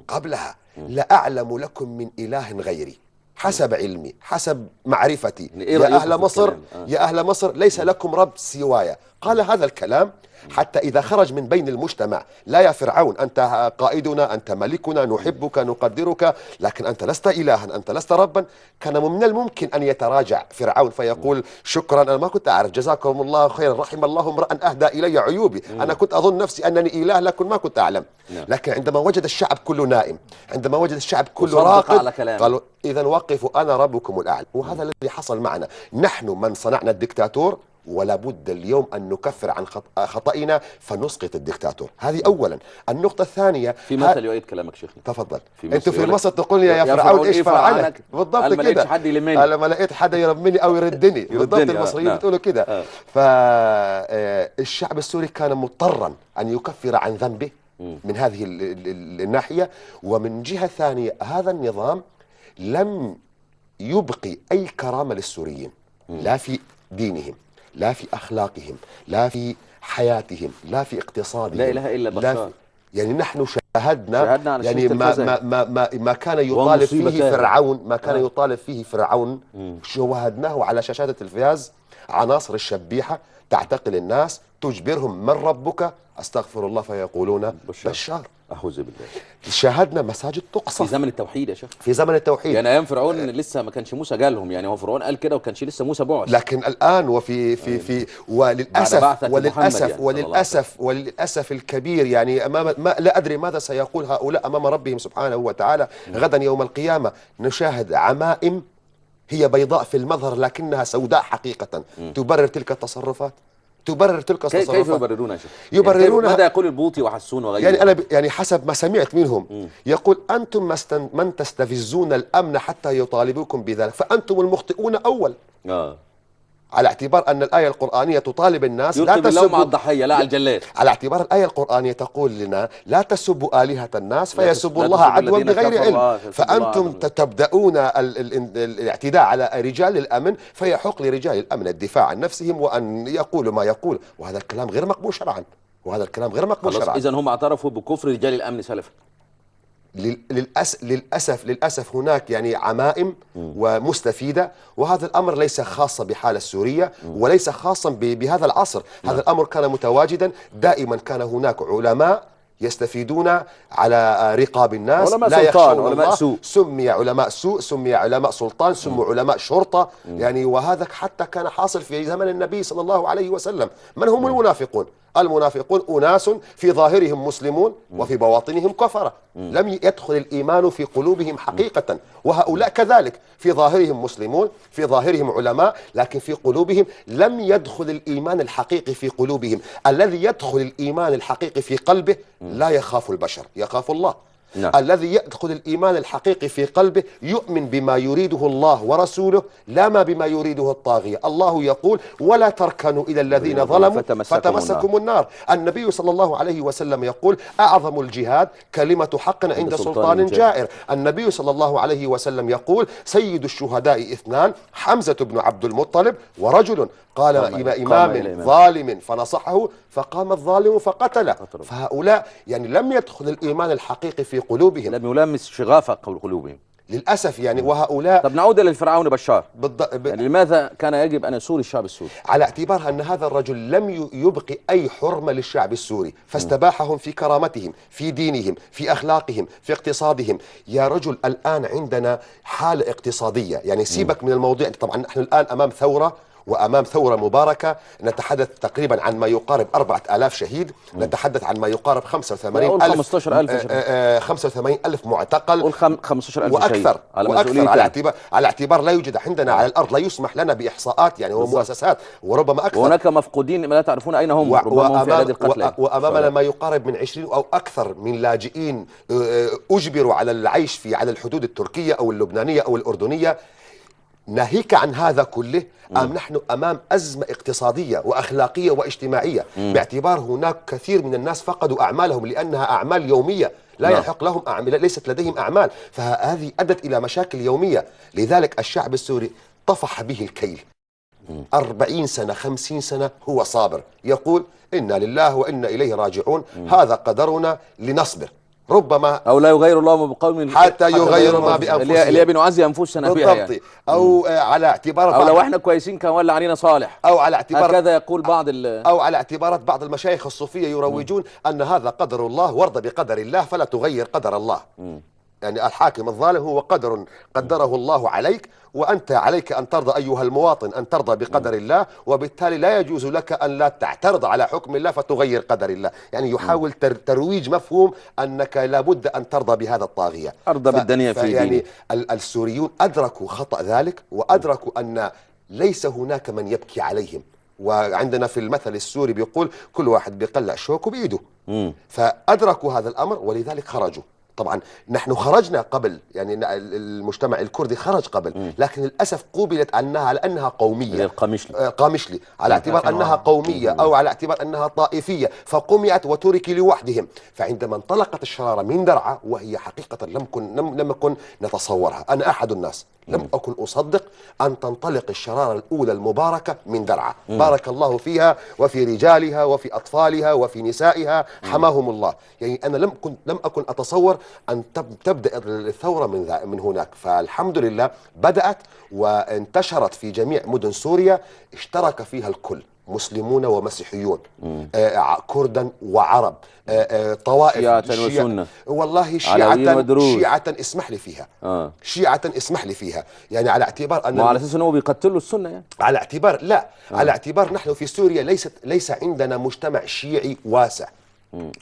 قبلها لا أعلم لكم من إله غيري حسب علمي، حسب معرفتي. يا أهل مصر يا أهل مصر ليس لكم رب سواي. قال هذا الكلام حتى إذا خرج من بين المجتمع: لا يا فرعون، أنت قائدنا، أنت ملكنا، نحبك نقدرك، لكن أنت لست إلها، أنت لست ربا. كان من الممكن أن يتراجع فرعون فيقول: شكرا، أنا ما كنت أعرف، جزاكم الله خيرا، رحم الله امرأ أهدى إلي عيوبي، أنا كنت أظن نفسي أنني إله لكن ما كنت أعلم. لكن عندما وجد الشعب كله نائم، عندما وجد الشعب كله راقد، قالوا: إذا وقفوا، أنا ربكم الأعلى. وهذا الذي حصل معنا. نحن من صنعنا الدكتاتور، ولا بد اليوم أن نكفر عن خطئنا فنسقط الدكتاتور. هذه أولا. النقطة الثانية، في مثل يؤيد كلامك شيخنا. تفضل. أنت في مصر تقول لي يا فرعون إيش فعلك؟ بالضبط كده. أنا ما لقيت حدا يرمني أو يردني. بالضبط، المصريين بتقولوا كده. فالشعب السوري كان مضطرا أن يكفر عن ذنبه من هذه الناحية. ومن جهة ثانية، هذا النظام لم يبقي أي كرامة للسوريين، لا في دينهم، لا في أخلاقهم، لا في حياتهم، لا في اقتصادهم. لا إله إلا بشار. يعني نحن شاهدنا يعني ما كان يطالب فيه فرعون، ما كان يطالب فيه فرعون، شاهدناه على شاشات التلفاز. عناصر الشبيحة تعتقل الناس، تجبرهم: من ربك؟ استغفر الله، فيقولون بشار. أعوذ بالله. شاهدنا مساجد تقصف في زمن التوحيد يا شيخ، في زمن التوحيد. يعني أيام فرعون لسه ما كانش موسى جالهم، يعني هو فرعون قال كده وكانش لسه موسى بعث. لكن الآن وفي وللأسف الكبير، يعني ما لا أدري ماذا سيقول هؤلاء أمام ربهم سبحانه وتعالى غدا يوم القيامة. نشاهد عمائم هي بيضاء في المظهر لكنها سوداء حقيقة. تبرر تلك التصرفات، تبرر تلك التصرفات. كيف يبررون يا شيخ؟ يبررون ماذا يقول البوطي وحسون وغيره؟ يعني أنا يعني حسب ما سمعت منهم يقول: أنتم من تستفزون الأمن حتى يطالبوكم بذلك، فأنتم المخطئون أول. على اعتبار أن الآية القرآنية تطالب الناس لا تسبوا على الضحية، لا على الجلاد. على اعتبار الآية القرآنية تقول لنا: لا تسبوا آلهة الناس فيسبوا الله عدوا بغير علم. فأنتم تبدأون الاعتداء على رجال الأمن، فيحق لرجال الأمن الدفاع عن نفسهم وأن يقولوا ما يقول. وهذا الكلام غير مقبول شرعا، وهذا الكلام غير مقبول شرعا. إذن هم اعترفوا بكفر رجال الأمن سلفا. للأسف هناك يعني عمائم ومستفيدة، وهذا الأمر ليس خاصا بحالة سورية وليس خاصا بهذا العصر. هذا الأمر كان متواجدا دائما. كان هناك علماء يستفيدون على رقاب الناس، لا يخشون الله. سمي علماء سوء، سمي علماء سلطان، سموا علماء شرطة يعني. وهذا حتى كان حاصل في زمن النبي صلى الله عليه وسلم. من هم المنافقون؟ المنافقون أناس في ظاهرهم مسلمون وفي بواطنهم كفرة، لم يدخل الإيمان في قلوبهم حقيقة. وهؤلاء كذلك في ظاهرهم مسلمون، في ظاهرهم علماء، لكن في قلوبهم لم يدخل الإيمان الحقيقي في قلوبهم. الذي يدخل الإيمان الحقيقي في قلبه لا يخاف البشر، يخاف الله. نعم. الذي يدخل الإيمان الحقيقي في قلبه يؤمن بما يريده الله ورسوله لا ما بما يريده الطاغية. الله يقول ولا تركنوا إلى الذين ظلموا فتمسكم النار. النبي صلى الله عليه وسلم يقول أعظم الجهاد كلمة حق عند سلطان جائر. النبي صلى الله عليه وسلم يقول سيد الشهداء اثنان حمزة بن عبد المطلب ورجل قال إمام ظالم فنصحه فقام الظالم فقتله. فهؤلاء يعني لم يدخل الإيمان الحقيقي في قلوبهم، لم يلمس شغاف قلوبهم للأسف يعني. وهؤلاء طب نعود للفرعون بشار. يعني لماذا كان يجب أن يثور الشعب السوري؟ على اعتبار أن هذا الرجل لم يبقي أي حرمة للشعب السوري، فاستباحهم في كرامتهم، في دينهم، في أخلاقهم، في اقتصادهم. يا رجل الآن عندنا حالة اقتصادية، يعني سيبك من الموضوع. طبعا نحن الآن أمام ثورة وأمام ثورة مباركة، نتحدث تقريبا عن ما يقارب 4000 شهيد، نتحدث عن ما يقارب 85 ألف معتقل 15,000 وأكثر على على اعتبار لا يوجد عندنا على الأرض، لا يسمح لنا بإحصاءات يعني ومؤسسات، وربما أكثر. وهناك مفقودين لا تعرفون أين هم، ربما هم في أعداد القتلى. وأمامنا ما يقارب من 20 أو أكثر من لاجئين أجبروا على العيش على الحدود التركية أو اللبنانية أو الأردنية. ناهيك عن هذا كله نحن أمام أزمة اقتصادية وأخلاقية واجتماعية، باعتبار هناك كثير من الناس فقدوا أعمالهم لأنها أعمال يومية لا يحق لهم ليست لديهم أعمال، فهذه أدت إلى مشاكل يومية. لذلك الشعب السوري طفح به الكيل. 40 سنة 50 سنة هو صابر، يقول إنا لله وإنا إليه راجعون، هذا قدرنا لنصبر. ربما أو لا يغير الله ما بقوم حتى يغيروا ما بأنفسهم، اللي بنعزي أنفسنا فيها يعني. أو على اعتبار أو لو إحنا كويسين كان ولى علينا صالح، أو على اعتبار هكذا يقول بعض أو على اعتبارات بعض المشايخ الصوفية يروجون أن هذا قدر الله وارض بقدر الله فلا تغير قدر الله. يعني الحاكم الظالم هو قدر قدره الله عليك، وأنت عليك أن ترضى أيها المواطن أن ترضى بقدر الله، وبالتالي لا يجوز لك أن لا تعترض على حكم الله فتغير قدر الله. يعني يحاول ترويج مفهوم أنك لابد أن ترضى بهذا الطاغية، أرضى بالدنيا في يعني السوريون أدركوا خطأ ذلك، وأدركوا أن ليس هناك من يبكي عليهم. وعندنا في المثل السوري بيقول كل واحد بيقلع شوكه بإيده. فأدركوا هذا الأمر ولذلك خرجوا. طبعا نحن خرجنا قبل، يعني المجتمع الكردي خرج قبل، لكن للأسف قوبلت أنها على أنها قومية، قامشلي على اعتبار أنها قومية أو على اعتبار أنها طائفية، فقمعت وترك لوحدهم. فعندما انطلقت الشرارة من درعا، وهي حقيقة لم أكن نتصورها، أنا أحد الناس لم أكن أصدق أن تنطلق الشرارة الأولى المباركة من درعا، بارك الله فيها وفي رجالها وفي أطفالها وفي نسائها حماهم الله. يعني أنا لم أكن أتصور أن تبدأ الثورة من هناك. فالحمد لله بدأت وانتشرت في جميع مدن سوريا، اشترك فيها الكل، مسلمون ومسيحيون، كردا وعرب، طوائف شيعة وسنة، والله شيعة اسمح لي فيها، شيعة اسمح لي فيها، يعني على اعتبار أن على أساس أنه بيقتلوا السنة يعني. على اعتبار لا، على اعتبار نحن في سوريا ليس عندنا مجتمع شيعي واسع.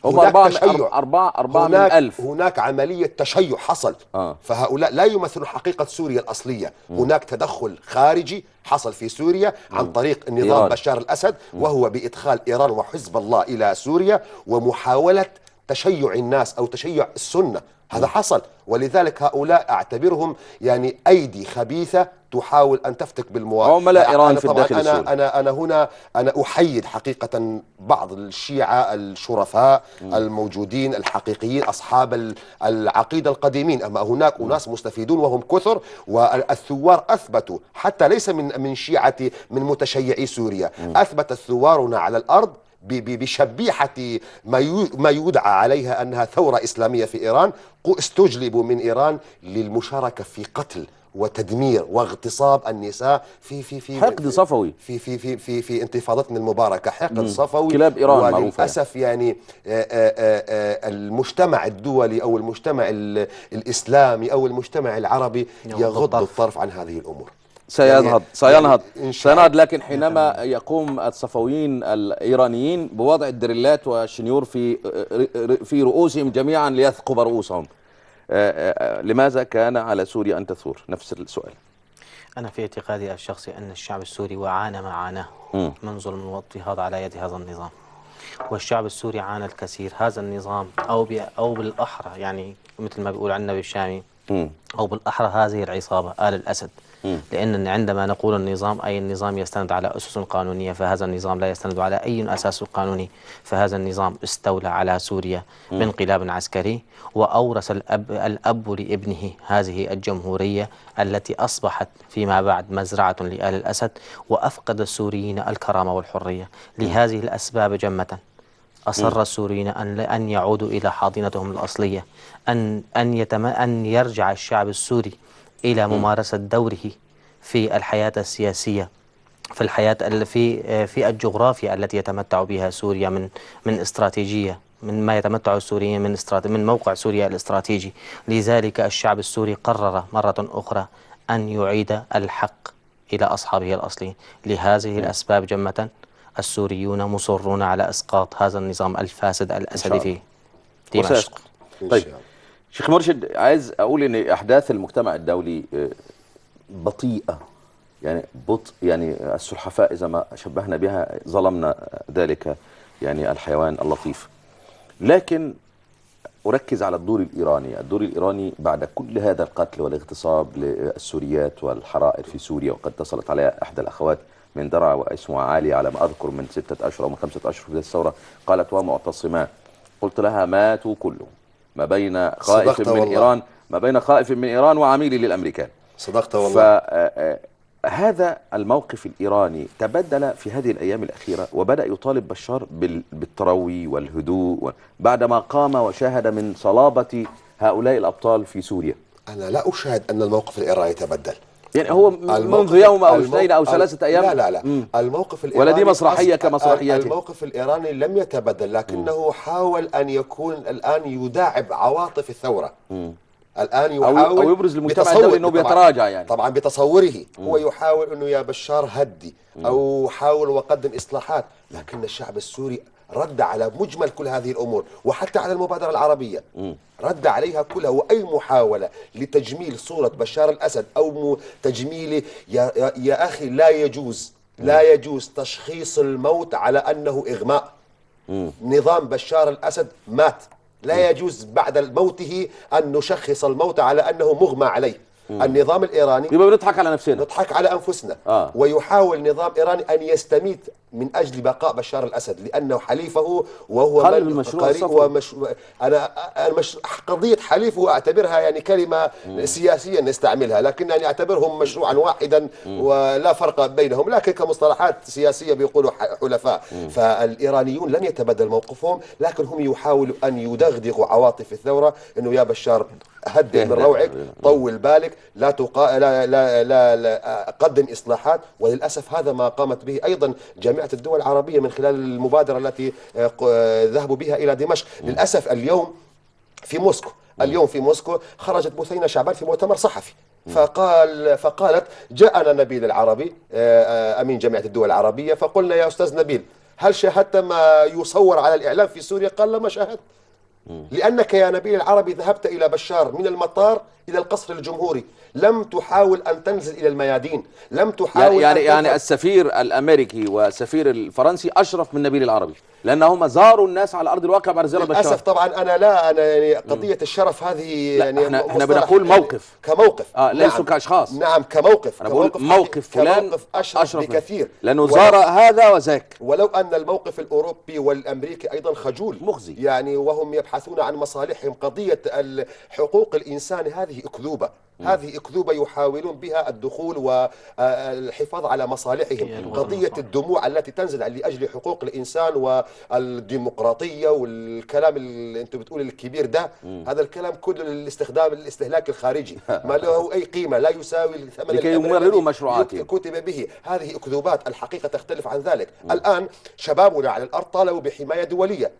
هم 4 من 1000. هناك عملية تشيع حصل. فهؤلاء لا يمثلون حقيقة سوريا الأصلية. هناك تدخل خارجي حصل في سوريا عن طريق النظام إيران. بشار الأسد، وهو بإدخال إيران وحزب الله إلى سوريا ومحاولة تشيع الناس أو تشيع السنة. هذا حصل، ولذلك هؤلاء أعتبرهم يعني أيدي خبيثة تحاول أن تفتك بالمواطن. عملاء إيران في الداخل السوري. أنا أحيد حقيقة بعض الشيعة الشرفاء الموجودين الحقيقيين أصحاب العقيدة القديمين، أما هناك أناس مستفيدون وهم كثر، والثوار أثبتوا حتى ليس من شيعة من متشيعي سوريا، أثبت ثوارنا على الأرض بشبيحة ما يدعى عليها أنها ثورة إسلامية في إيران، استجلبوا من إيران للمشاركة في قتل وتدمير واغتصاب النساء في حقد صفوي في انتفاضتنا المباركة، حقد صفوي. كلاب إيران وللأسف يعني المجتمع الدولي أو المجتمع الإسلامي أو المجتمع العربي يغض الطرف عن هذه الأمور. سينهض، لكن حينما يقوم الصفويين الإيرانيين بوضع الدريلات والشنيور في رؤوسهم جميعا ليثقب رؤوسهم، لماذا كان على سوريا أن تثور؟ نفس السؤال. أنا في اعتقادي الشخصي أن الشعب السوري وعانى ما عاناه من ظلم واضطهاد على يد هذا النظام. والشعب السوري عانى الكثير. هذا النظام أو بالأحرى، يعني مثل ما بيقول عن النبي الشامي، أو بالأحرى هذه العصابة آل الأسد. لأن عندما نقول النظام أي النظام يستند على أسس قانونية، فهذا النظام لا يستند على أي أساس قانوني. فهذا النظام استولى على سوريا بانقلاب عسكري، وأورث الأب لابنه هذه الجمهورية التي أصبحت فيما بعد مزرعة لآل الأسد، وأفقد السوريين الكرامة والحرية. لهذه الأسباب جمة أصر السوريين أن يعودوا إلى حاضنتهم الأصلية، أن يرجع الشعب السوري إلى ممارسة دوره في الحياة السياسية، في الحياة في الجغرافيا التي يتمتع بها سوريا من استراتيجية، من ما يتمتع السوريين من موقع سوريا الاستراتيجي. لذلك الشعب السوري قرر مرة أخرى أن يعيد الحق إلى أصحابه الأصليين. لهذه الأسباب جمة السوريون مصرون على إسقاط هذا النظام الفاسد الأسدي في دمشق. طيب شيخ مرشد، عايز أقول إن أحداث المجتمع الدولي بطيئة، يعني بطء، يعني السلحفاء إذا ما شبهنا بها ظلمنا ذلك يعني الحيوان اللطيف. لكن أركز على الدور الإيراني. الدور الإيراني بعد كل هذا القتل والاغتصاب للسوريات والحرائر في سوريا، وقد اتصلت عليها إحدى الأخوات من درعا واسمها عالية على ما أذكر من 6 أشهر أو من 5 أشهر في الثورة، قالت ومعتصمان. قلت لها ماتوا كلهم، ما بين خائف من إيران، ما بين خائف من إيران وعميل للأمريكان. صدقت والله. فهذا الموقف الإيراني تبدل في هذه الأيام الأخيرة، وبدأ يطالب بشار بالتروي والهدوء بعدما قام وشاهد من صلابة هؤلاء الأبطال في سوريا. أنا لا أشاهد أن الموقف الإيراني تبدل، يعني هو منذ يوم أو 2 أو 3 أيام. لا الموقف الإيراني ولدي مسرحية كمسرحياته. الموقف الإيراني لم يتبدل، لكنه حاول أن يكون الآن يداعب عواطف الثورة. الآن يحاول أو يبرز للمجتمع الدولي أنه بيتراجع، يعني طبعا بتصوره هو يحاول أنه يا بشار هدي أو حاول وقدم إصلاحات، لكن الشعب السوري رد على مجمل كل هذه الأمور، وحتى على المبادرة العربية رد عليها كلها. وأي محاولة لتجميل صورة بشار الأسد أو تجميل يا أخي لا يجوز تشخيص الموت على أنه إغماء. نظام بشار الأسد مات، لا يجوز بعد موته أن نشخص الموت على أنه مغمى عليه. النظام الإيراني يبقى بنضحك على نفسنا، نضحك على أنفسنا. ويحاول نظام إيراني أن يستميت من أجل بقاء بشار الأسد لأنه حليفه، وهو أنا قضية حليفه أعتبرها يعني كلمة سياسية نستعملها، لكنني أعتبرهم مشروعا واحدا ولا فرق بينهم، لكن كمصطلحات سياسية بيقولوا حلفاء. فالإيرانيون لن يتبدل موقفهم، لكن هم يحاولوا أن يدغدغوا عواطف الثورة، إنه يا بشار هدئ من روعك، طول بالك، لا قدم إصلاحات. وللأسف هذا ما قامت به أيضا جامعة الدول العربية من خلال المبادرة التي ذهبوا بها إلى دمشق. للأسف اليوم في موسكو خرجت بثينة شعبان في مؤتمر صحفي، فقالت جاءنا نبيل العربي أمين جامعة الدول العربية، فقلنا يا أستاذ نبيل هل شاهدت ما يصور على الإعلام في سوريا؟ قال لا ما شاهدت. لأنك يا نبيل العربي ذهبت إلى بشار من المطار إلى القصر الجمهوري، لم تحاول أن تنزل إلى الميادين، لم تحاول يعني السفير الأمريكي والسفير الفرنسي أشرف من نبيل العربي، لأنهم زاروا الناس على أرض الواقع بعد زيارة بشار. للأسف طبعا أنا يعني قضية الشرف هذه يعني احنا بنقول موقف كموقف، ليسوا كأشخاص. نعم كموقف. أنا بقول موقف فلان أشرف بكثير، لأنه زار هذا وذاك. ولو أن الموقف الأوروبي والأمريكي أيضا خجول مخزي، يعني وهم يبحثون عن مصالحهم. قضية حقوق الإنسان هذه أكذوبة، هذه أكذوبة يحاولون بها الدخول والحفاظ على مصالحهم. قضية الدموع التي تنزل لأجل حقوق الإنسان والديمقراطية والكلام اللي أنتم بتقول الكبير ده، هذا الكلام كله الاستهلاك الخارجي ما له أي قيمة، لا يساوي ثمن لكي يمرروا مشروعاتهم كتب به. هذه أكذوبات، الحقيقة تختلف عن ذلك. الآن شبابنا على الأرض طالبوا بحماية دولية.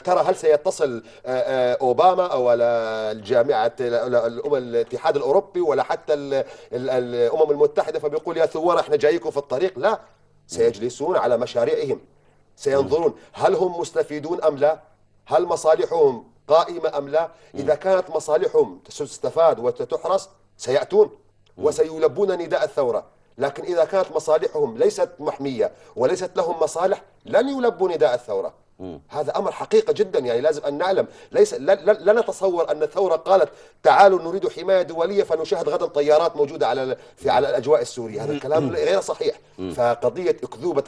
هل سيتصل أوباما أو الجامعة الاتحاد الأوروبي ولا حتى الأمم المتحدة فبيقول يا ثوار احنا جايكم في الطريق؟ لا، سيجلسون على مشاريعهم، سينظرون هل هم مستفيدون أم لا، هل مصالحهم قائمة أم لا. إذا كانت مصالحهم تستفاد وتحرس سيأتون وسيلبون نداء الثورة، لكن إذا كانت مصالحهم ليست محمية وليست لهم مصالح لن يلبوا نداء الثورة. هذا أمر حقيقة جدا، يعني لازم أن نعلم. ليس لا نتصور أن الثورة قالت تعالوا نريد حماية دولية فنشاهد غدا طيارات موجودة على الأجواء السورية. هذا الكلام غير صحيح. فقضية أكذوبة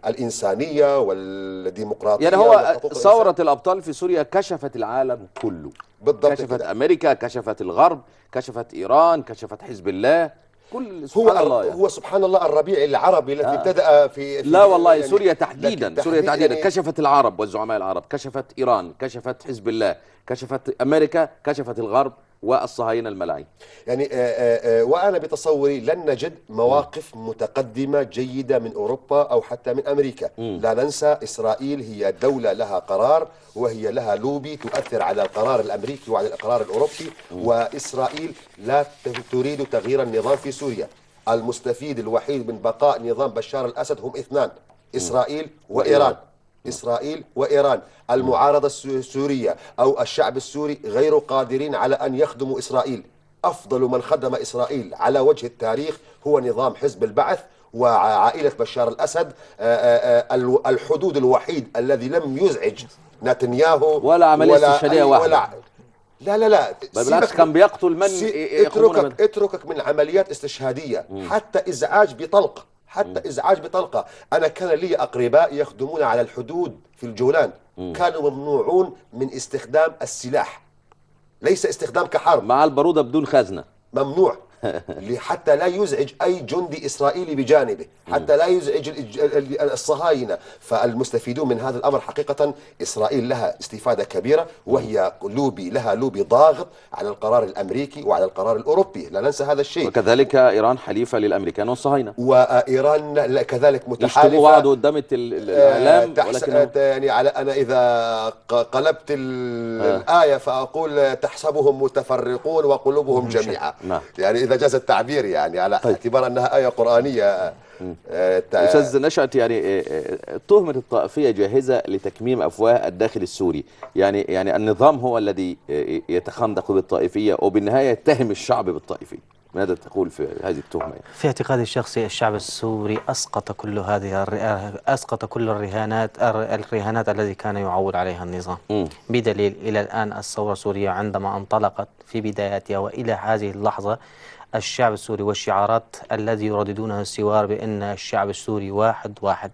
الإنسانية والديمقراطية يعني هو وحقوق ثورة الإنسان. الأبطال في سوريا كشفت العالم كله، بالضبط كشفت كده. أمريكا، كشفت الغرب، كشفت إيران، كشفت حزب الله، كل سبحان الله يعني. هو سبحان الله الربيع العربي الذي ابتدأ في لا والله يعني سوريا تحديدا، سوريا تحديدا يعني كشفت العرب والزعماء العرب، كشفت إيران، كشفت حزب الله، كشفت أمريكا، كشفت الغرب والصهاينة الملاعين. يعني وأنا بتصوري لن نجد مواقف متقدمة جيدة من أوروبا أو حتى من أمريكا. لا ننسى إسرائيل هي دولة لها قرار وهي لها لوبي تؤثر على القرار الأمريكي وعلى القرار الأوروبي. وإسرائيل لا تريد تغيير النظام في سوريا. المستفيد الوحيد من بقاء نظام بشار الأسد هم اثنان: إسرائيل وإيران. إسرائيل وإيران. المعارضة السورية أو الشعب السوري غير قادرين على أن يخدموا إسرائيل. أفضل من خدم إسرائيل على وجه التاريخ هو نظام حزب البعث وعائلة بشار الأسد. الحدود الوحيد الذي لم يزعج نتنياهو ولا عملية استشهادية واحدة. لا بالعكس كان بيقتل من يقومون اتركك من عمليات استشهادية. حتى إزعاج بطلق، حتى إزعاج بطلقة. أنا كان لي أقرباء يخدمون على الحدود في الجولان، كانوا ممنوعون من استخدام السلاح، ليس استخدام كحرب، مع البارودة بدون خزنة، ممنوع حتى لا يزعج أي جندي إسرائيلي بجانبه، حتى لا يزعج الصهاينة. فالمستفيدون من هذا الأمر حقيقة إسرائيل لها استفادة كبيرة، وهي لها لوبي ضاغط على القرار الأمريكي وعلى القرار الأوروبي، لا ننسى هذا الشيء. وكذلك إيران حليفة للأمريكان والصهاينة، وإيران كذلك متحالفة. يشتموا بعض قدام الإعلام. ولكن يعني أنا إذا قلبت الآية فأقول تحسبهم متفرقون وقلوبهم جميعا. يعني إذا جاز التعبير، يعني على اعتبار أنها آية قرآنية. أستاذ نشأت، يعني تهمة الطائفية جاهزة لتكميم أفواه الداخل السوري. يعني النظام هو الذي يتخندق بالطائفية وبالنهاية يتهم الشعب بالطائفية. ماذا تقول في هذه التهمة؟ في اعتقادي الشخصي الشعب السوري أسقط كل الرهانات التي كان يعول عليها النظام. بدليل إلى الآن الثورة السورية عندما انطلقت في بداياتها وإلى هذه اللحظة، الشعب السوري والشعارات الذي يرددونها الثوار بأن الشعب السوري واحد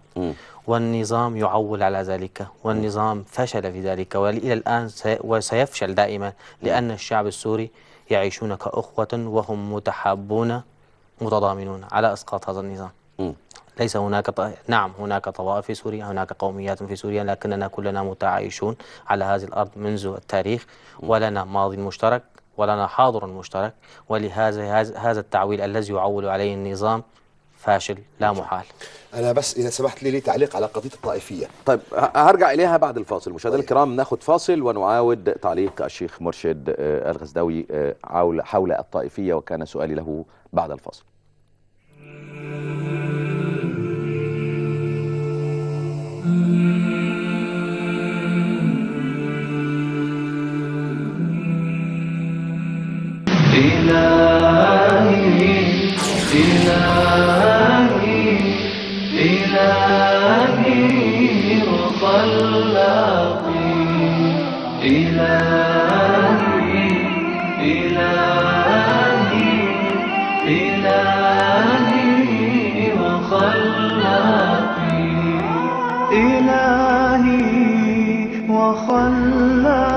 والنظام يعول على ذلك، والنظام فشل في ذلك وإلى الآن وسيفشل دائما، لأن الشعب السوري يعيشون كأخوة وهم متحابون متضامنون على إسقاط هذا النظام. ليس هناك نعم هناك طوائف في سوريا، هناك قوميات في سوريا، لكننا كلنا متعايشون على هذه الأرض منذ التاريخ، ولنا ماضي مشترك ولنا حاضر مشترك. ولهذا هذا التعويل الذي يعول عليه النظام فاشل لا محال. أنا بس إذا سمحت لي تعليق على قضية الطائفية. طيب هرجع إليها بعد الفاصل. مشاهدينا الكرام ناخد فاصل ونعاود تعليق الشيخ مرشد الغزداوي حول الطائفية، وكان سؤالي له بعد الفاصل. إلهي وخلاقي، إلهي وخلاقي، إلهي وخلاقي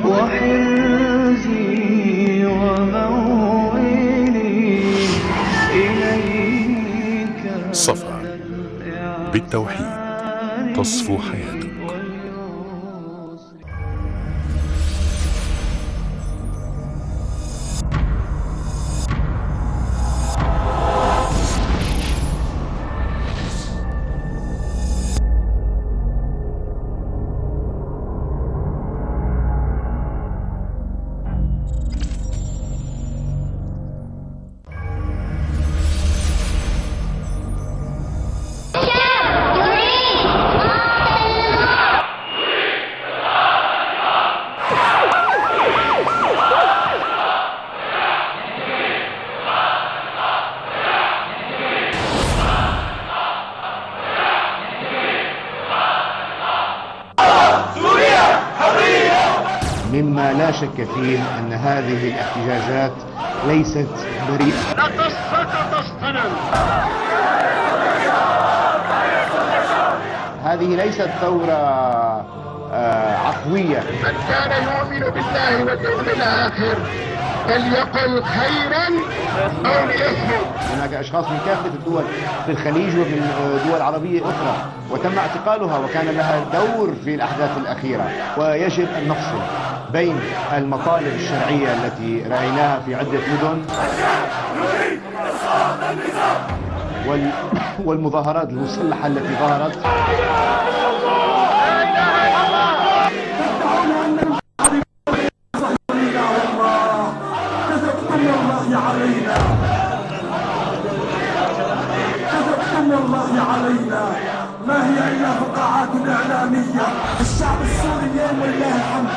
وحرزي وموئلي إليك. صفا بالتوحيد تصفو حياتك. مما لا شك فيه أن هذه الاحتجاجات ليست بريئة. لقد سقط الصنم. هذه ليست ثورة عفوية. من كان يؤمن بالله واليوم الآخر فليقل خيرا أو ليصمت. هناك أشخاص من كافة الدول في الخليج ومن دول عربية أخرى وتم اعتقالها وكان لها دور في الأحداث الأخيرة، ويجب أن نفصل بين المطالب الشرعية التي رأيناها في عدة مدن والمظاهرات المسلحة التي ظهرت. علينا ما هي إلا فقاعات إعلامية. الشعب السوري اليوم ولله الحمد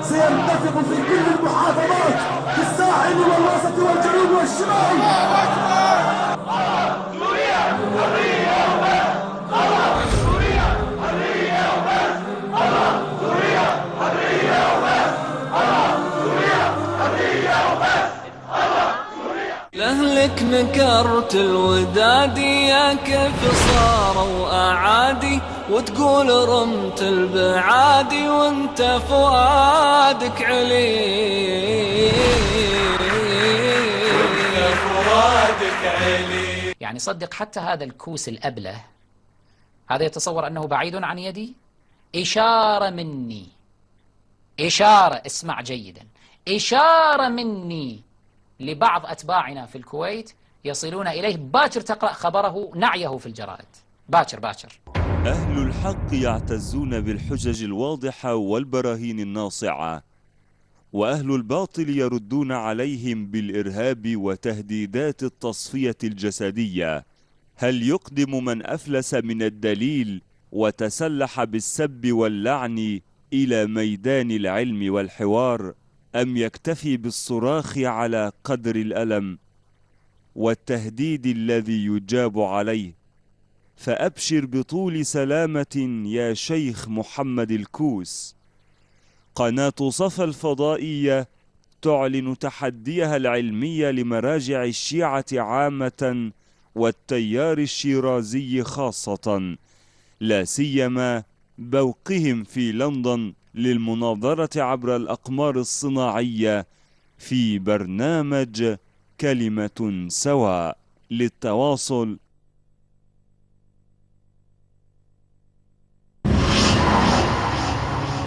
سينتفض في كل المحافظات في الساحل والوسط والجنوب والشمال. لأهلك نكرت الوداد يا كيف صاروا أعادي، وتقول رمت البعادي وانت فؤادك علي. يعني صدق حتى هذا الكوس الأبله هذا يتصور أنه بعيد عن يدي. إشارة مني، إشارة، اسمع جيدا، إشارة مني لبعض أتباعنا في الكويت يصلون إليه، باكر تقرأ خبره نعيه في الجرائد، باكر باكر. أهل الحق يعتزون بالحجج الواضحة والبراهين الناصعة، وأهل الباطل يردون عليهم بالإرهاب وتهديدات التصفية الجسدية. هل يقدم من أفلس من الدليل وتسلح بالسب واللعن إلى ميدان العلم والحوار، أم يكتفي بالصراخ على قدر الألم والتهديد الذي يجاب عليه؟ فأبشر بطول سلامة يا شيخ محمد الكوس. قناة صفا الفضائية تعلن تحديها العلمي لمراجع الشيعة عامة والتيار الشيرازي خاصة، لا سيما بوقهم في لندن للمناظرة عبر الأقمار الصناعية في برنامج كلمة سواء. للتواصل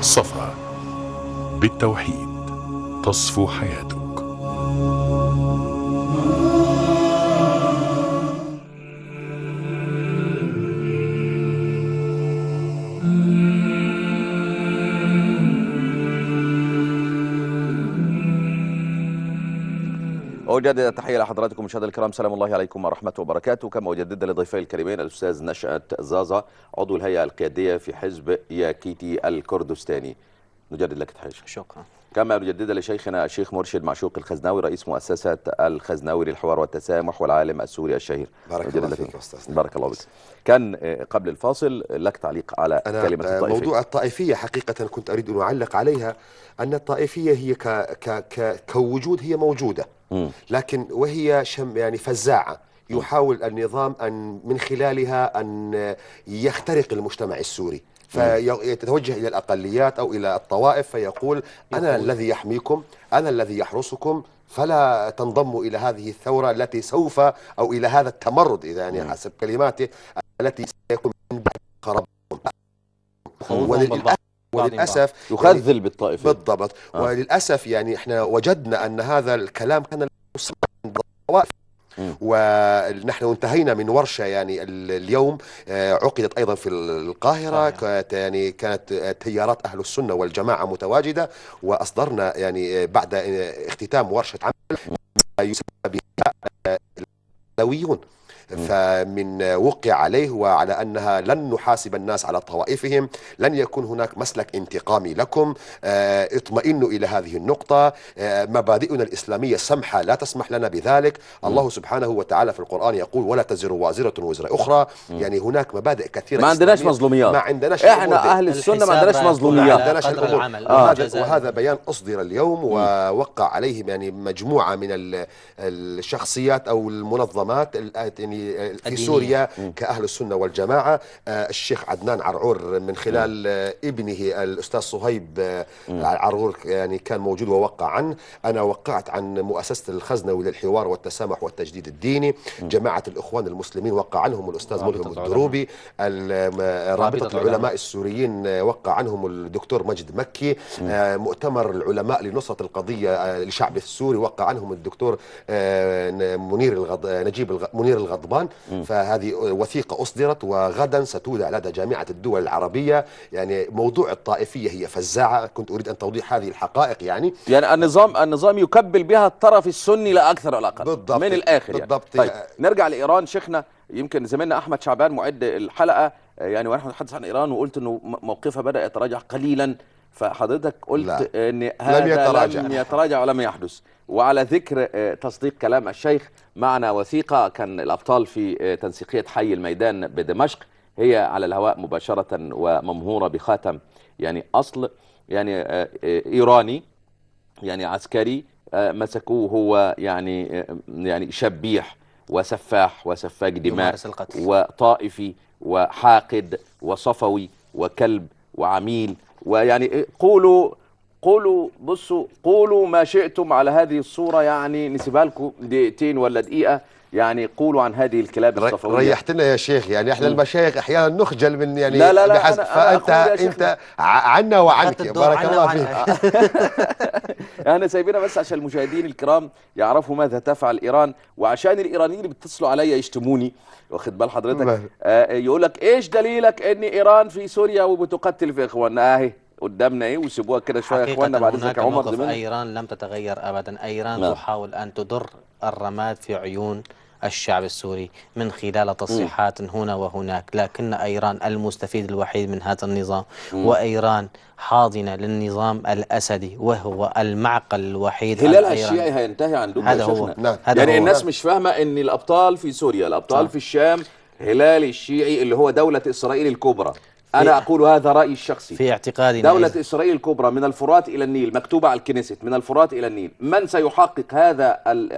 صفا، بالتوحيد تصفو حياتك. أجدد التحية لحضراتكم مشاهدينا الكرام، سلام الله عليكم ورحمة وبركاته. كما أجدد لضيفي الكريمين الأستاذ نشأت زازا عضو الهيئة القيادية في حزب ياكيتي الكردستاني، نجدد لك التحية. شكرا. كما نجدد لشيخنا الشيخ مرشد معشوق الخزناوي رئيس مؤسسة الخزناوي للحوار والتسامح والعالم السوري الشهير. بارك الله فيك أستاذ. بارك الله بك. كان قبل الفاصل لك تعليق على كلمة الطائفية. موضوع الطائفية حقيقة كنت أريد أن أعلق عليها، أن الطائفية هي كوجود هي موجودة، لكن وهي يعني فزاعة يحاول النظام أن من خلالها أن يخترق المجتمع السوري، فيتوجه إلى الأقليات أو إلى الطوائف فيقول أنا الذي يحميكم، أنا الذي يحرسكم، فلا تنضموا إلى هذه الثورة التي سوف أو إلى هذا التمرد إذا يعني حسب كلماته التي سيكون من بعد خرابهم. وللأسف يخذل بالطائفة بالضبط. وللأسف يعني احنا وجدنا أن هذا الكلام كان عند الطوائف، ونحن انتهينا من ورشة يعني اليوم عقدت أيضا في القاهرة، يعني كانت تيارات أهل السنة والجماعة متواجدة، وأصدرنا يعني بعد اختتام ورشة عمل ما يسمى بها العلويون. فمن وقع عليه وعلى أنها لن نحاسب الناس على طوائفهم، لن يكون هناك مسلك انتقامي لكم، اطمئنوا إلى هذه النقطة، مبادئنا الإسلامية سمحة لا تسمح لنا بذلك. الله سبحانه وتعالى في القرآن يقول ولا تزر وازرة وزر أخرى. يعني هناك مبادئ كثيرة، ما عندناش مظلوميات، ما عندناش احنا أهل السنة ما عندناش مظلوميات، وهذا بيان أصدر اليوم ووقع عليه يعني مجموعة من الشخصيات أو المنظمات يعني في سوريا كأهل السنة والجماعة. الشيخ عدنان عرعور من خلال ابنه الأستاذ صهيب عرعور يعني كان موجود ووقع عنه. أنا وقعت عن مؤسسة الخزنوي للحوار والتسامح والتجديد الديني. جماعة الإخوان المسلمين وقع عنهم الأستاذ ملهم الدروبي. رابطة العلماء السوريين وقع عنهم الدكتور مجد مكي. مؤتمر العلماء لنصرة القضية للشعب السوري وقع عنهم الدكتور منير الغضبان. فهذه وثيقة أصدرت وغدا ستودع لدى جامعة الدول العربية. يعني موضوع الطائفية هي فزاعة، كنت أريد أن توضيح هذه الحقائق. يعني النظام يكبل بها الطرف السني لا أكثر ولا أقل. بالضبط من الآخر بالضبط. يعني. طيب نرجع لإيران شيخنا. يمكن زميلنا أحمد شعبان معد الحلقة يعني ونحن نتحدث عن إيران وقلت أنه موقفها بدأ يتراجع قليلا، فحضرتك قلت أن هذا لم يتراجع ولم يحدث. وعلى ذكر تصديق كلام الشيخ، معنا وثيقة كان الأبطال في تنسيقية حي الميدان بدمشق، هي على الهواء مباشرة وممهورة بخاتم يعني أصل يعني إيراني يعني عسكري مسكوه هو يعني شبيح وسفاك دماء وطائفي وحاقد وصفوي وكلب وعميل. ويعني قولوا ما شئتم على هذه الصورة، يعني نسيبها لكم دقيقتين ولا دقيقة، يعني قولوا عن هذه الكلاب الصفوية. ريحتنا يا شيخ، يعني احنا المشايخ احيانا نخجل من يعني لا فانت عنا وعنك بارك الله فيك. احنا سايبينها بس عشان المشاهدين الكرام يعرفوا ماذا تفعل ايران، وعشان الايرانيين اللي بيتصلوا عليا يشتموني، واخد بال حضرتك، يقول لك ايش دليلك ان ايران في سوريا وبتقتل في اخواننا؟ اهي قدامنا ايه، وسيبوها كده شويه يا اخواننا بعد ذلك يا عمر. ايران لم تتغير ابدا، ايران تحاول ان تدر الرماد في عيون الشعب السوري من خلال تصريحات هنا وهناك، لكن ايران المستفيد الوحيد من هذا النظام، وايران حاضنه للنظام الاسدي وهو المعقل الوحيد. هلالها الشيعي هينتهي عندهم. هذا هو. يعني الناس مش فاهمه ان الابطال في سوريا، الابطال في الشام، هلال الشيعي اللي هو دولة إسرائيل الكبرى. أنا أقول هذا رأيي الشخصي في اعتقادي. دولة إسرائيل الكبرى من الفرات إلى النيل، مكتوبة على الكنيست، من الفرات إلى النيل. من سيحقق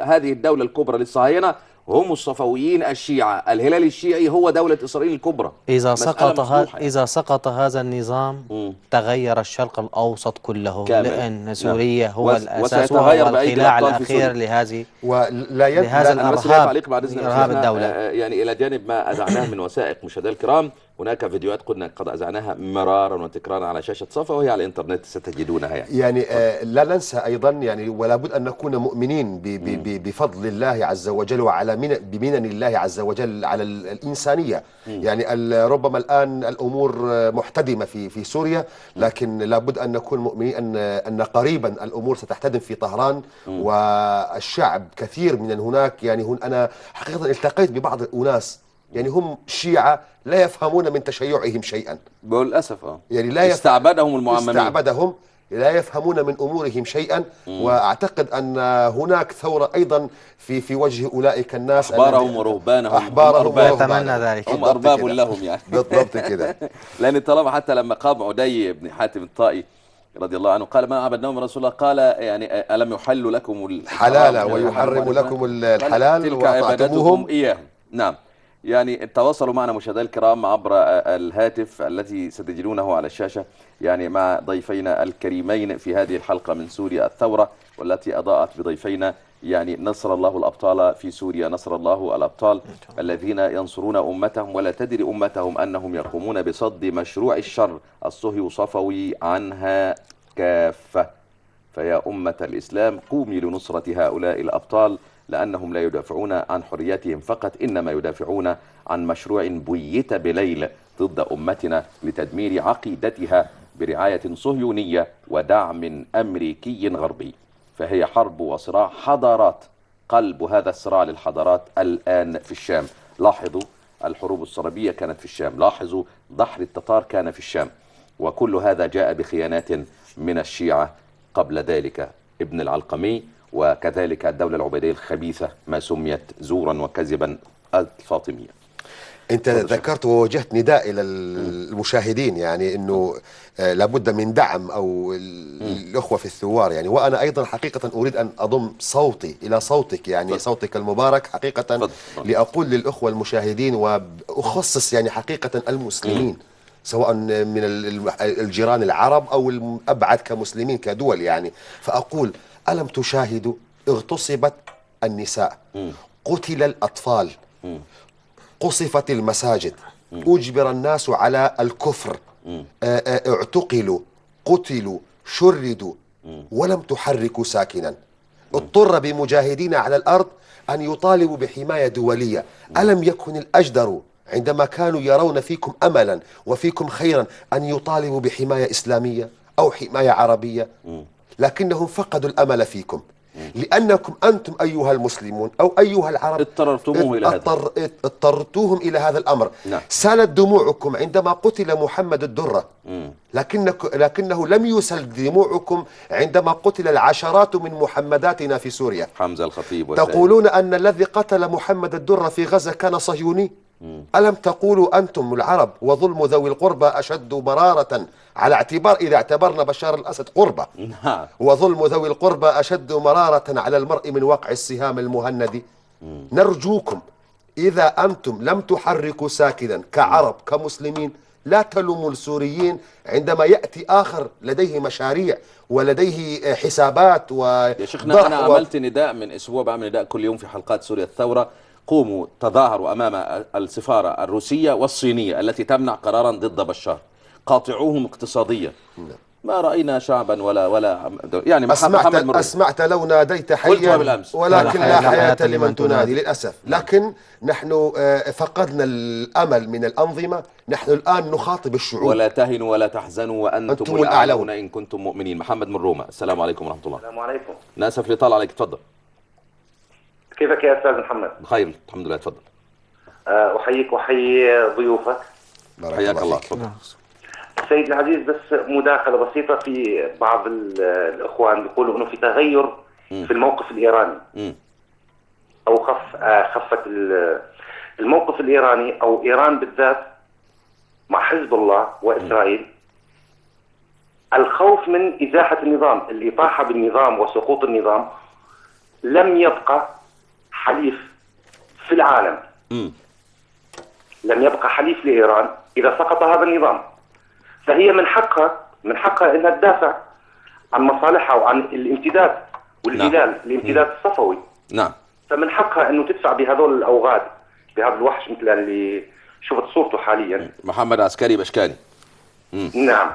هذه الدولة الكبرى للصهاينة هم الصفويين الشيعة. الهلال الشيعي هو دولة إسرائيل الكبرى. إذا سقط هذا النظام تغير الشرق الأوسط كله كامل. لأن سوريا هو الأساس والخلاع الأخير لهذا الإرهاب الدولة. يعني إلى جانب ما أذعناه من وثائق مشاهدينا الكرام، هناك فيديوهات كنا قد أذعناها مرارا وتكرارا على شاشة صفا وهي على الإنترنت ستجدونها. يعني لا ننسى أيضا يعني ولا بد أن نكون مؤمنين بفضل الله عز وجل وعلى بمنن الله عز وجل على الإنسانية. يعني ربما الآن الأمور محتدمة في سوريا، لكن لا بد أن نكون مؤمنين أن قريبا الأمور ستحتدم في طهران. والشعب كثير من هناك يعني أنا حقيقة التقيت ببعض الأناس يعني هم شيعة لا يفهمون من تشيعهم شيئا بالأسف. يعني لا استعبدهم المعممين، استعبدهم، لا يفهمون من أمورهم شيئا. وأعتقد أن هناك ثورة أيضا في وجه أولئك الناس، أحبارهم ورهبانهم، أتمنى ذلك، هم أرباب لهم يعني. بالضبط كده. لأن طالما حتى لما قام عدي بن حاتم الطائي رضي الله عنه قال ما عبدناهم رسول الله، قال يعني ألم يحل لكم الحلال ويحرم لكم الحلال تلك عبادتهم إياهم. نعم. يعني تواصلوا معنا مشاهدينا الكرام عبر الهاتف الذي ستجدونه على الشاشة، يعني مع ضيفينا الكريمين في هذه الحلقة من سوريا الثورة، والتي أضاءت بضيفينا يعني نصر الله الأبطال في سوريا، نصر الله الأبطال الذين ينصرون أمتهم ولا تدري أمتهم أنهم يقومون بصد مشروع الشر الصهيوني صفوي عنها كافة. فيا أمة الإسلام قومي لنصرة هؤلاء الأبطال، لأنهم لا يدافعون عن حريتهم فقط، إنما يدافعون عن مشروع بيت بليل ضد أمتنا لتدمير عقيدتها برعاية صهيونية ودعم أمريكي غربي. فهي حرب وصراع حضارات، قلب هذا الصراع للحضارات الآن في الشام. لاحظوا الحروب الصليبية كانت في الشام، لاحظوا دحر التتار كان في الشام، وكل هذا جاء بخيانات من الشيعة قبل ذلك ابن العلقمي، وكذلك الدولة العبيدية الخبيثة ما سميت زورا وكذبا الفاطمية. انت ذكرت ووجهت نداء الى المشاهدين، يعني انه لابد من دعم او الاخوه في الثوار يعني. وانا ايضا حقيقه اريد ان اضم صوتي الى صوتك، يعني صوتك المبارك حقيقه، لاقول للاخوه المشاهدين واخصص يعني حقيقه المسلمين، سواء من الجيران العرب او الابعد كمسلمين كدول يعني. فاقول الم تشاهدوا اغتصبت النساء، قتل الاطفال، قصفت المساجد، أجبر الناس على الكفر، اعتقلوا، قتلوا، شردوا، ولم تحركوا ساكنا. اضطر بمجاهدين على الأرض أن يطالبوا بحماية دولية. ألم يكن الأجدر عندما كانوا يرون فيكم أملا وفيكم خيرا أن يطالبوا بحماية إسلامية أو حماية عربية؟ لكنهم فقدوا الأمل فيكم، لأنكم أنتم أيها المسلمون أو أيها العرب اضطرتوهم إلى هذا الأمر. نعم. سالت دموعكم عندما قتل محمد الدرة، لكنه لم يسل دموعكم عندما قتل العشرات من محمداتنا في سوريا. حمزة الخطيب تقولون أن الذي قتل محمد الدرة في غزة كان صهيوني؟ ألم تقولوا أنتم العرب وظلم ذوي القربى أشد مرارة، على اعتبار إذا اعتبرنا بشار الأسد قربة، وظلم ذوي القربى أشد مرارة على المرء من وقع السهام المهند؟ نرجوكم إذا أنتم لم تحركوا ساكنا كعرب كمسلمين، لا تلوموا السوريين عندما يأتي آخر لديه مشاريع ولديه حسابات يا شيخنا أنا عملت نداء من أسبوع، بعمل نداء كل يوم في حلقات سوريا الثورة، قوموا تظاهروا أمام السفارة الروسية والصينية التي تمنع قرارا ضد بشار، قاطعوهم اقتصاديا. ما رأينا شعبا ولا يعني محمد مرور. أسمعت لو ناديت حيا ولكن لا حياة لمن تنادي، للأسف. لكن نحن فقدنا الأمل من الأنظمة، نحن الآن نخاطب الشعوب. ولا تهنوا ولا تحزنوا وأنتم الأعلون إن كنتم مؤمنين. محمد من روما، السلام عليكم ورحمة الله. السلام عليكم. ناسف لطال عليك، تفضل. كيفك يا أستاذ محمد؟ بخير الحمد لله، تفضل. أحييك وأحيي ضيوفك. حياك الله، تفضل. سيد العزيز، بس مداخلة بسيطة. في بعض الإخوان بيقولوا إنه في تغير في الموقف الإيراني، أو خفت الموقف الإيراني أو إيران بالذات مع حزب الله وإسرائيل. الخوف من إزاحة النظام، الإطاحة بالنظام وسقوط النظام. لم يبقى حليف في العالم، لم يبقى حليف لإيران إذا سقط هذا النظام. فهي من حقها انها تدافع عن مصالحها وعن الامتداد والهلال. نعم. الامتداد الصفوي. نعم. فمن حقها انه تدفع بهذول الاوغاد، بهذا الوحش مثل اللي شفت صورته حاليا، محمد عسكري بشكاني. نعم.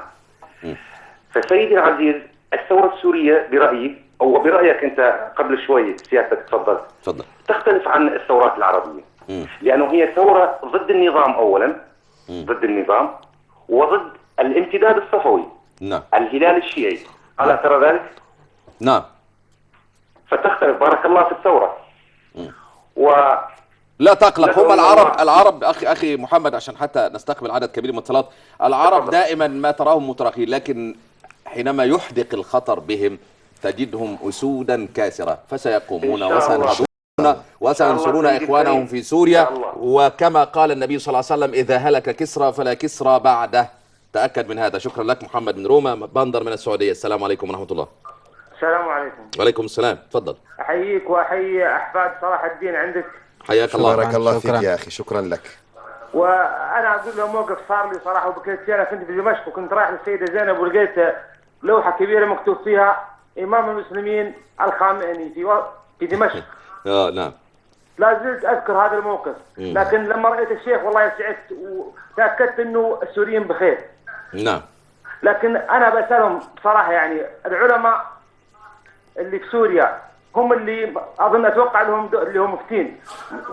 فسيدي العزيز، الثورة السورية برأيي او برأيك انت قبل شوي سيادتك تفضل، تختلف عن الثورات العربية. لانه هي ثورة ضد النظام اولا، ضد النظام وضد الامتداد الصفوي. نعم. الهلال الشيعي، ألا ترى ذلك؟ نعم. فتختلف. بارك الله في الثورة. لا تقلق، هم العرب أخي محمد، عشان حتى نستقبل عدد كبير من الاتصالات. العرب دائما ما تراهم متراخين، لكن حينما يحدق الخطر بهم تجدهم أسودا كاسرة، فسيقومون وسينصرون إخوانهم في سوريا. وكما قال النبي صلى الله عليه وسلم: إذا هلك كسرى فلا كسرى بعده. تأكد من هذا. شكرا لك محمد من روما. بندر من السعودية، السلام عليكم ورحمة الله. السلام عليكم. وعليكم السلام، تفضل. أحييك وأحيي أحفاد صلاح الدين عندك. حياك الله. بارك الله فيك يا أخي، شكرا لك. وأنا أقول له موقف صار لي صراحة وبكيت. أنا كنت في دمشق وكنت رايح للسيدة زينب ولقيت لوحة كبيرة مكتوب فيها إمام المسلمين الخامنئي في دمشق. نعم. لا زلت أذكر هذا الموقف. لكن لما رأيت الشيخ والله سعدت وتأكدت إنه السوريين بخير. نعم. لكن أنا بسألهم بصراحة، يعني العلماء اللي في سوريا هم اللي أظن أتوقع لهم اللي هم مفتين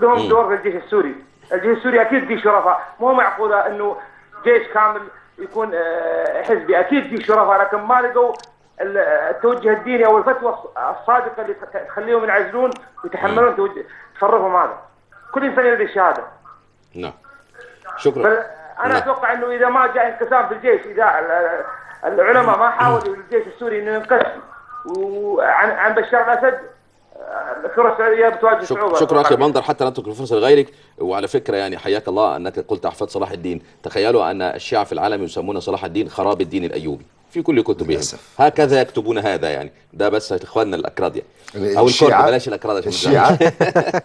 لهم دور في الجيش السوري. الجيش السوري أكيد فيه شرفاء، مو معقولة إنه جيش كامل يكون حزبي. أكيد فيه شرفاء، لكن ما لقوا التوجه الديني أو الفتوى الصادقة اللي تخليهم ينعزلون ويتحملون تصرفهم هذا. كل إنسان يريد الشهادة، نعم شكرا. أنا أتوقع أنه إذا ما جاء انقسام في الجيش، إذا العلماء ما حاولوا الجيش السوري أنه ينقسم عن بشار الأسد، الكرة السعودية بتواجه صعوبة. شكرا أخي بندر، حتى نترك الفرصة لغيرك. وعلى فكرة يعني حياك الله أنك قلت أحفاد صلاح الدين. تخيلوا أن الشيعة في العالم يسمون صلاح الدين خراب الدين الأيوبي في كل كتبهم، هكذا يكتبون هذا. يعني ده بس إخواننا الأكراد يعني، أو الكرد، بلاش الأكراد.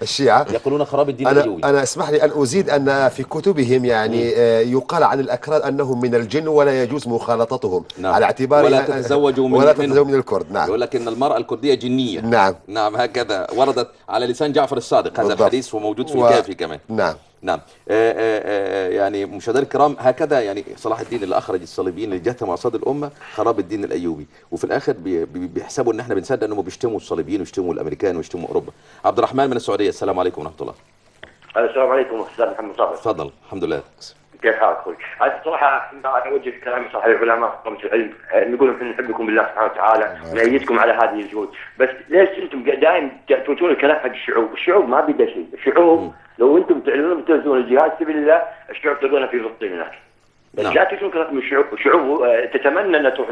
الشيعة يقولون خراب الدين الأيوبي. أنا اسمح لي أن أزيد أن في كتبهم يعني يقال عن الأكراد أنهم من الجن ولا يجوز مخالطتهم. نعم. على اعتبار ولا تتزوجوا من الكرد. نعم. يقول لك إن المرأة الكردية جنية. نعم. نعم هكذا وردت على لسان جعفر الصادق هذا الحديث، وموجود في الكافي كمان. نعم. نعم. يعني مشاهدينا الكرام، هكذا يعني صلاح الدين اللي اخرج الصليبيين اللي جثموا اعصاد الامه خراب الدين الايوبي، وفي الاخر بيحسبوا ان احنا بنصدق انهم بيشتموا الصليبيين ويشتموا الامريكان ويشتموا اوروبا. عبد الرحمن من السعوديه، السلام عليكم ورحمه الله. السلام عليكم استاذ محمد صابر. تفضل. الحمد لله. كيف حالك اخوي؟ صراحه انا اوجه كلام صحيح العلماء طلبه العلم، نقول احنا نحبكم بالله سبحانه وتعالى، نأيدكم على هذه الجهود، بس ليش انتم دائما تنتون الكلام حق الشعوب؟ الشعوب ما بدها شيء، الشعوب لو انتم تعلنون بتوزنون الجهاد سبيل الله، الشعوب تلقونها في فلسطين هناك. بس لا تنسون كلام الشعوب تتمنى ان تروح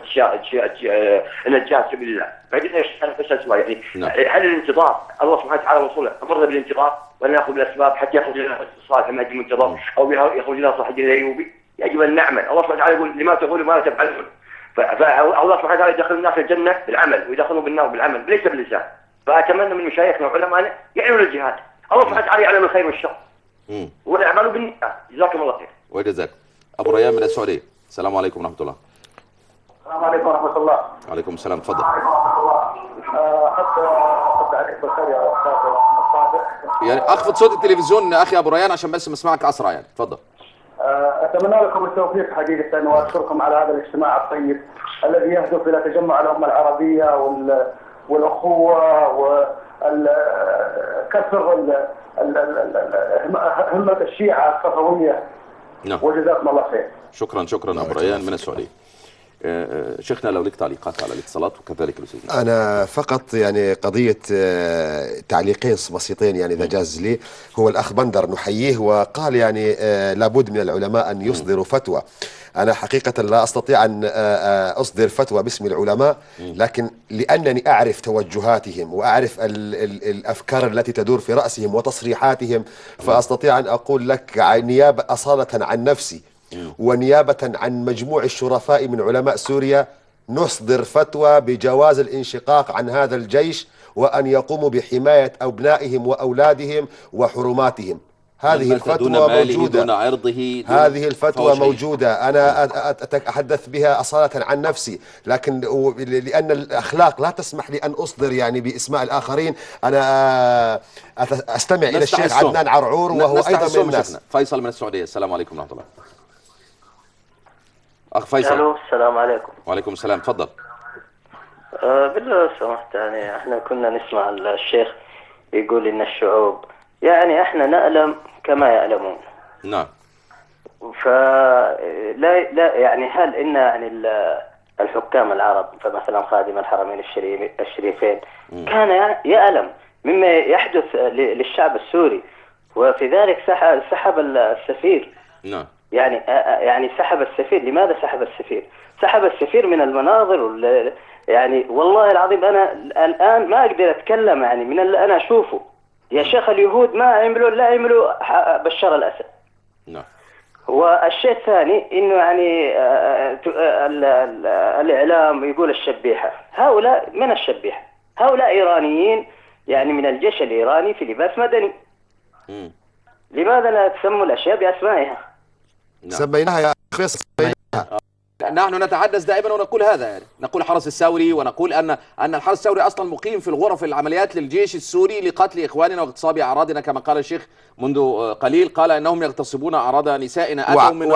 ان الجهاد سبيل الله، بعدين ايش انا بس سؤال يعني هل الانتظار الله سبحانه وتعالى ورسوله امرنا بالانتظار ولا ناخذ بالاسباب حتى يخرج لنا الصالح ما يجي منتظر او يخرج لنا صلاح الدين الايوبي؟ يجب ان نعمل. الله سبحانه وتعالى يقول لما تقولوا ما لا تفعلون، فالله سبحانه وتعالى يدخل الناس الجنه بالعمل ويدخلهم بالنار بالعمل ليس باللسان. فاتمنى من مشايخنا وعلمائنا يعلنوا للجهاد، الله سبحانه وتعالى يعلم الخير والشر والاعمال بالنيات. جزاكم الله خير. وجزاكم. ابو ريان من السعوديه، السلام عليكم ورحمه الله. السلام عليكم ورحمه الله. وعليكم السلام، تفضل. حتى عليك بالخير يا استاذ الصادق. يعني اخفض صوت التلفزيون يا اخي ابو ريان عشان بس نسمعك اسرع يعني، تفضل. اتمنى لكم التوفيق حقيقه، واشكركم على هذا الاجتماع الطيب الذي يهدف الى تجمع الامه العربيه والاخوه وكسر همه الشيعه الصفويه. نعم. وجزاكم الله خير. شكرا ابو ريان من السعوديه. شيخنا لو لك تعليقات على الاتصالات وكذلك الاستاذ. انا فقط يعني قضيه تعليقين بسيطين يعني اذا جاز لي. هو الاخ بندر نحييه وقال يعني لابد من العلماء ان يصدروا فتوى. أنا حقيقة لا أستطيع أن أصدر فتوى باسم العلماء، لكن لأنني أعرف توجهاتهم وأعرف الأفكار التي تدور في رأسهم وتصريحاتهم، فأستطيع أن أقول لك نيابة أصالة عن نفسي ونيابة عن مجموع الشرفاء من علماء سوريا نصدر فتوى بجواز الانشقاق عن هذا الجيش وأن يقوموا بحماية أبنائهم وأولادهم وحرماتهم. هذه الفتوى موجودة. دون عرضه. هذه الفتوى موجودة. أنا أتحدث بها أصالة عن نفسي، لكن لأن الأخلاق لا تسمح لي أن أصدر يعني بأسماء الآخرين. أنا أستمع إلى الشيخ عدنان عرعور وهو أيضا من الناس. فيصل من السعودية، السلام عليكم ورحمة الله. أخ فيصل. السلام عليكم. وعليكم السلام، تفضل. بالله لو سمحت يعني احنا كنا نسمع الشيخ يقول إن الشعوب يعني احنا نألم كما يعلمون. نعم. لا يعني هل ان يعني الحكام العرب فمثلا خادم الحرمين الشريفين كان يألم مما يحدث للشعب السوري، وفي ذلك سحب السفير. نعم. يعني سحب السفير. لماذا سحب السفير؟ سحب السفير من المناظر يعني والله العظيم انا الان ما اقدر اتكلم يعني من اللي انا اشوفه. يا شيخ اليهود ما عملوا بشار الأسد. نعم. والشيء الثاني إنه يعني الإعلام يقول الشبيحة. هؤلاء من الشبيحة؟ هؤلاء إيرانيين يعني من الجيش الإيراني في لباس مدني. لماذا لا تسموا الأشياء بأسمائها؟ سميناها يا أخي. نحن نتحدث دائما ونقول هذا يعني، نقول حرس الثوري ونقول أن الحرس الثوري أصلا مقيم في الغرف العمليات للجيش السوري لقتل إخواننا واغتصاب أعراضنا، كما قال الشيخ منذ قليل، قال أنهم يغتصبون أعراض نسائنا أتوا من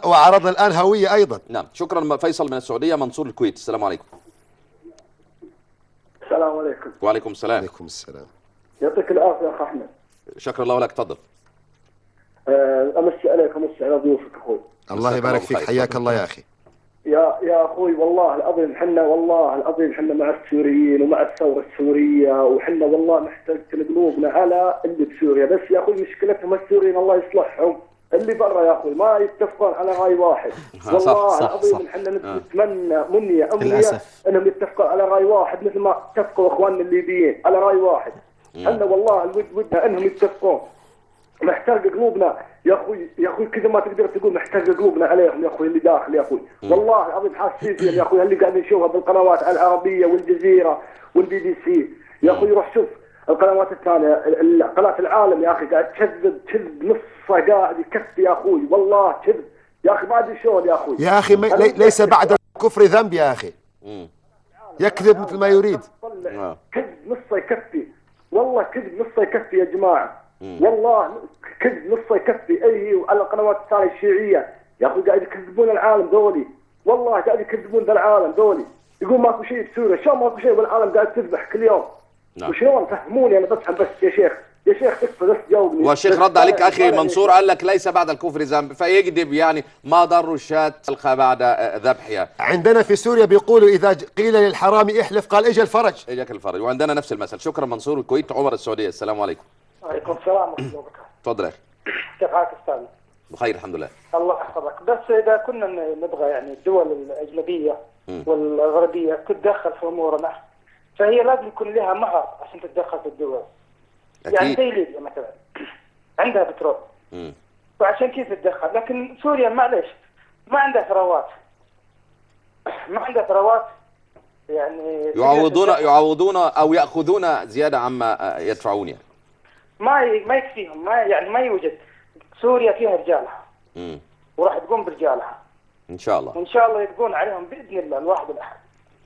وعرضنا الآن هوية أيضا. نعم. شكرا فيصل من السعودية. منصور الكويت، السلام عليكم. السلام عليكم. وعليكم السلام. وعليكم السلام. يعطيك العافية يا أخ أحمد. شكرا الله لك، تفضل. أمسي عليك وأمسي على ضيوفك أخوي. الله يبارك فيك، حياك الله يا أخي. يا اخوي والله العظيم حنا مع السوريين ومع الثوره السوريه، وحنا والله محتاجين قلوبنا على اللي بسوريا، بس يا اخوي مشكلتهم السوريين الله يصلحهم اللي برا يا اخوي ما يتفقون على راي واحد. والله العظيم حنا نتمنى امنيه انهم يتفقون على راي واحد مثل ما اتفقوا اخواننا الليبيين على راي واحد. حنا والله ودنا انهم يتفقون. محتاج قلوبنا يا اخوي كذا ما تقدر تقول محتاج قلوبنا عليهم يا اخوي اللي داخل يا اخوي. والله العظيم حاسين يا اخوي اللي قاعدين نشوفها بالقنوات العربيه والجزيره والبي بي سي يا اخوي. روح شوف القنوات الثانيه قناه العالم يا اخي قاعد تكذب نصها قاعد يكفي يا اخوي. والله كذب يا اخي ما ادري شلون يا اخوي. يا اخي ليس بعد الكفر ذنب يا اخي. يكذب مثل ما يريد. كذب نصه يكفي والله، كذب نصه يكفي يا جماعه. والله كذب نصه يكفي. اي وعلى القنوات الثانيه الشيعيه يا اخوي قاعد يكذبون العالم دولي. والله قاعد يكذبون ذا العالم دولي. يقول ماكو شيء بسوريا. شلون ماكو شيء والعالم قاعد تذبح كل يوم؟ وشلون فهموني انا بفهم بس يا شيخ تكفى بس جاوبني. والشيخ رد عليك اخي منصور قال لك ليس بعد الكفر ذنب، فيكذب يعني ما ضر الشاة تلقى بعد ذبحها. عندنا في سوريا بيقولوا اذا قيل للحرام احلف قال اجى الفرج. اجاك الفرج، وعندنا نفس المثل. شكرا منصور. الكويت. عمر السعوديه. السلام عليكم. وعليكم السلام ورحمه الله وبركاته. تفضل يا اخي. كيف حالك استاذ؟ بخير الحمد لله. الله يحفظك. بس اذا كنا نبغى يعني الدول الاجنبيه والغربيه تتدخل في امورنا، فهي لازم يكون لها مهر عشان تتدخل في الدول. أكيد. يعني زي ليبيا مثلا عندها بترول وعشان كيف تتدخل، لكن سوريا معلش ما عندها ثروات يعني يعوضون او ياخذون زياده عما يدفعون يعني. ما يكفيهم، ما يوجد. سوريا فيها رجالها وراح تقوم برجالها ان شاء الله، وان شاء الله يتقون عليهم باذن الله الواحد الاحد.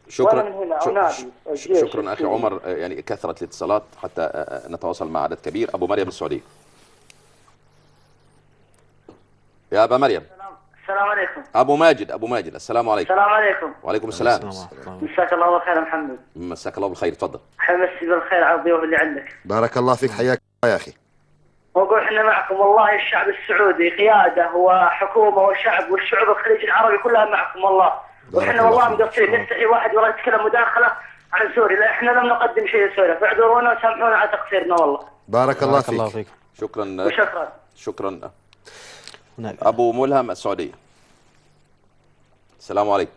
شكرا. من هنا شكرا اخي عمر. يعني كثرة الاتصالات حتى نتواصل مع عدد كبير. ابو مريم السعوديه. يا ابا مريم. السلام عليكم. ابو ماجد السلام عليكم. السلام عليكم. وعليكم السلام. مساك الله بالخير محمد. مساك الله بالخير. تفضل. حمسي بالخير على الضيوف اللي عندك. بارك الله فيك. حياك الله يا اخي. واقول احنا معكم والله. الشعب السعودي قياده وحكومه وشعب والشعوب الخليج العربي كلها معكم والله. واحنا والله مقصرين. نستحي واحد ولا يتكلم مداخله عن سوريا. لا احنا لم نقدم شيء لسوريا، فاعذرونا وسامحونا على تقصيرنا والله. بارك الله فيك. شكرا. ابو ملهم السعوديه. السلام عليكم.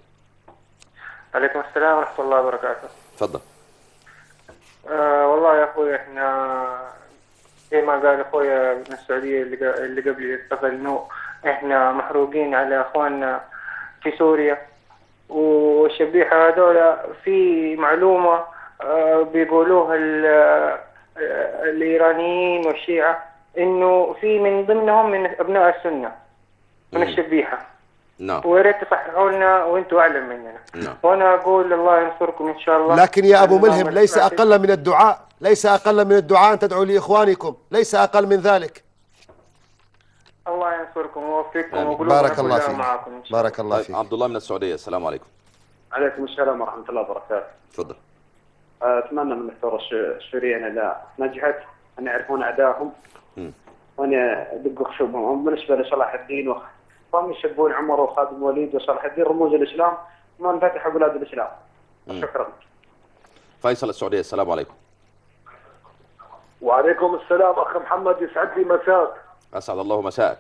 عليكم السلام ورحمه الله وبركاته. تفضل. والله يا اخوي احنا زي ما قال اخويا من السعوديه اللي قبل يتصل انه احنا محروقين على اخواننا في سوريا، والشبيحه هذول في معلومه بيقولوها الايرانيين والشيعه انه في من ضمنهم من ابناء السنه من الشبيحه. نعم. ويا ريت تصححوا لنا وانتم اعلم مننا. نعم. وانا اقول الله ينصركم ان شاء الله. لكن يا ابو ملهم ليس اقل من الدعاء ان تدعوا لاخوانكم، ليس اقل من ذلك. الله ينصركم ويوفقكم بارك الله فيك. معكم. بارك الله فيك. عبد الله من السعوديه. السلام عليكم. عليكم السلام ورحمه الله وبركاته. تفضل. اتمنى من الثوره السوريه اذا نجحت ان يعرفون اعدائهم وان يدقوا خشومهم. بالنسبه لصلاح الدين وهم يسبون عمر وخادم وليد وصلاح الدين رموز الاسلام، ما انفتحوا بلاد الاسلام. شكرا. فيصل السعوديه. السلام عليكم. وعليكم السلام اخ محمد. يسعد لي مساك. اسعد الله مساك.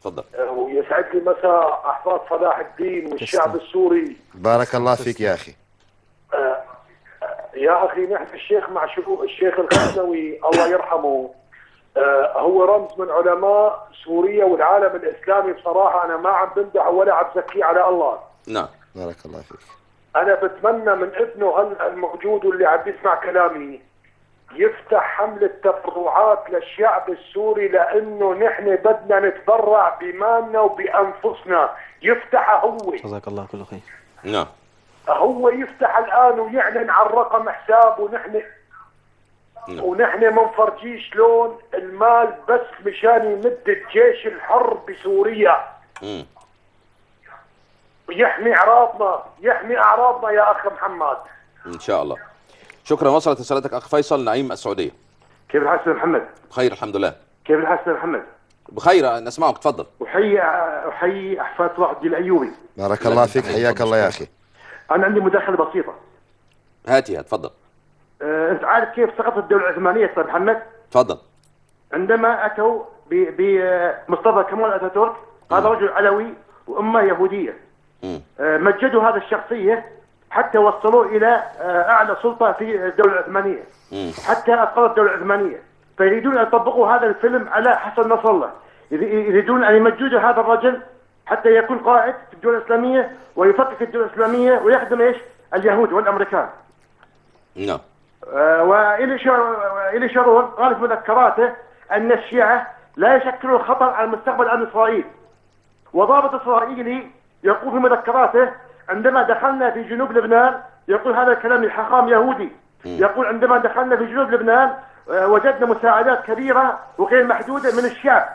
تفضل. ويسعد لي مساء احفاد صلاح الدين والشعب السوري. بارك الله فيك يا اخي. يا اخي نحن الشيخ الخزنوي الله يرحمه هو رمز من علماء سوريا والعالم الاسلامي. بصراحه انا ما عم بمدحه ولا عم بزكيه على الله. نعم. بارك الله فيك. انا بتمنى من ابنه الموجود واللي عم بيسمع كلامي يفتح حملة تبرعات للشعب السوري، لانه نحن بدنا نتبرع بمالنا وبانفسنا. يفتحها هو. جزاك الله كل خير. نعم. هو يفتح الان ويعلن عن رقم حساب، ونحن منفرجيه شلون المال بس مشان يمد الجيش الحر بسوريا. يحمي اعراضنا يا اخ محمد. ان شاء الله. شكرا. وصلت رسالتك اخ فيصل. نعيم السعوديه. كيف الحال استاذ محمد؟ بخير الحمد لله. كيف الحال استاذ محمد؟ بخير نسمعك، تفضل. أحيي أحفاد صلاح الدين الأيوبي. بارك الله فيك، حياك الله يا أخي. أنا عندي مداخلة بسيطة. هاتي تفضل. أنت عارف كيف سقطت الدولة العثمانية أستاذ محمد؟ تفضل. عندما أتوا بمصطفى كمال أتاتورك، هذا رجل علوي وأمة يهودية. مجدوا هذا الشخصية حتى وصلوه إلى أعلى سلطة في الدولة العثمانية، حتى أسقطت الدولة العثمانية. فيريدون أن يطبقوا هذا الفيلم على حسن نصر الله، يريدون أن يمجدوا هذا الرجل حتى يكون قائد في الدولة الإسلامية ويفكك الدولة الإسلامية ويخدم إيش؟ اليهود والأمريكان. نعم. وإلي شارون قال في مذكراته أن الشيعة لا يشكلون خطر على مستقبل أمن إسرائيل. وضابط إسرائيلي يقول في مذكراته عندما دخلنا في جنوب لبنان، يقول هذا الكلام لحاخام يهودي، يقول عندما دخلنا في جنوب لبنان وجدنا مساعدات كبيرة وغير محدودة من الشعب،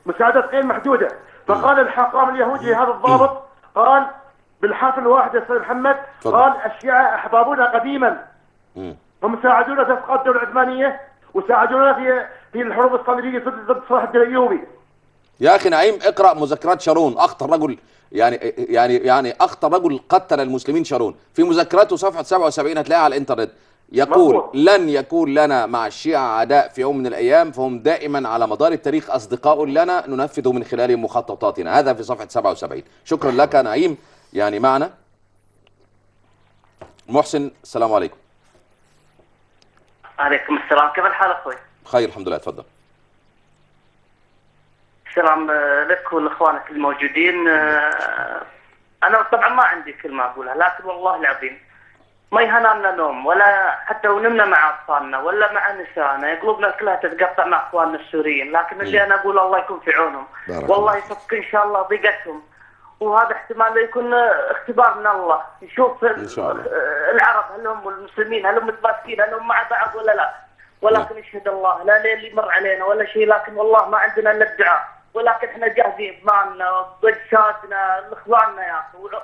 مساعدات غير محدودة. فقال الحاخام اليهودي لهذا الضابط، قال بالحرف الواحد يا أستاذ محمد، قال الشيعة أحبابنا قديما، هم ساعدونا في إسقاط الدولة العثمانية وساعدونا في الحروب الصليبية ضد صلاح الدين الأيوبي. يا أخي نعيم، اقرأ مذكرات شارون، أخطر رجل يعني أخطر رجل قتل المسلمين شارون. في مذكراته صفحة 77 هتلاقيها على الإنترنت، يقول لن يكون لنا مع الشيعة عداء في يوم من الأيام، فهم دائما على مدار التاريخ أصدقاء لنا ننفذ من خلالهم مخططاتنا. هذا في صفحة 77. شكرا لك نعيم. يعني معنا محسن. السلام عليكم. عليكم السلام، كيف الحال اخوي؟ خير الحمد لله، تفضل. السلام لك ولاخوانك الموجودين. انا طبعا ما عندي كلمه اقولها، لكن والله العظيم ما يهنالنا نوم، ولا حتى ونمنا مع اطفالنا ولا مع نسائنا، قلوبنا كلها تتقطع مع اخواننا السوريين، لكن اللي انا اقول الله يكون في عونهم، والله يفك ان شاء الله ضيقتهم، وهذا احتمال يكون اختبار من الله، يشوف إن شاء الله العرب هل هم المسلمين هل هم متماسكين هل هم مع بعض ولا لا. ولكن يشهد الله لا ليل يمر علينا ولا شيء، لكن والله ما عندنا الا الدعاء، ولكن احنا جاهزين بمالنا باجسادنا لاخواننا يا اخي،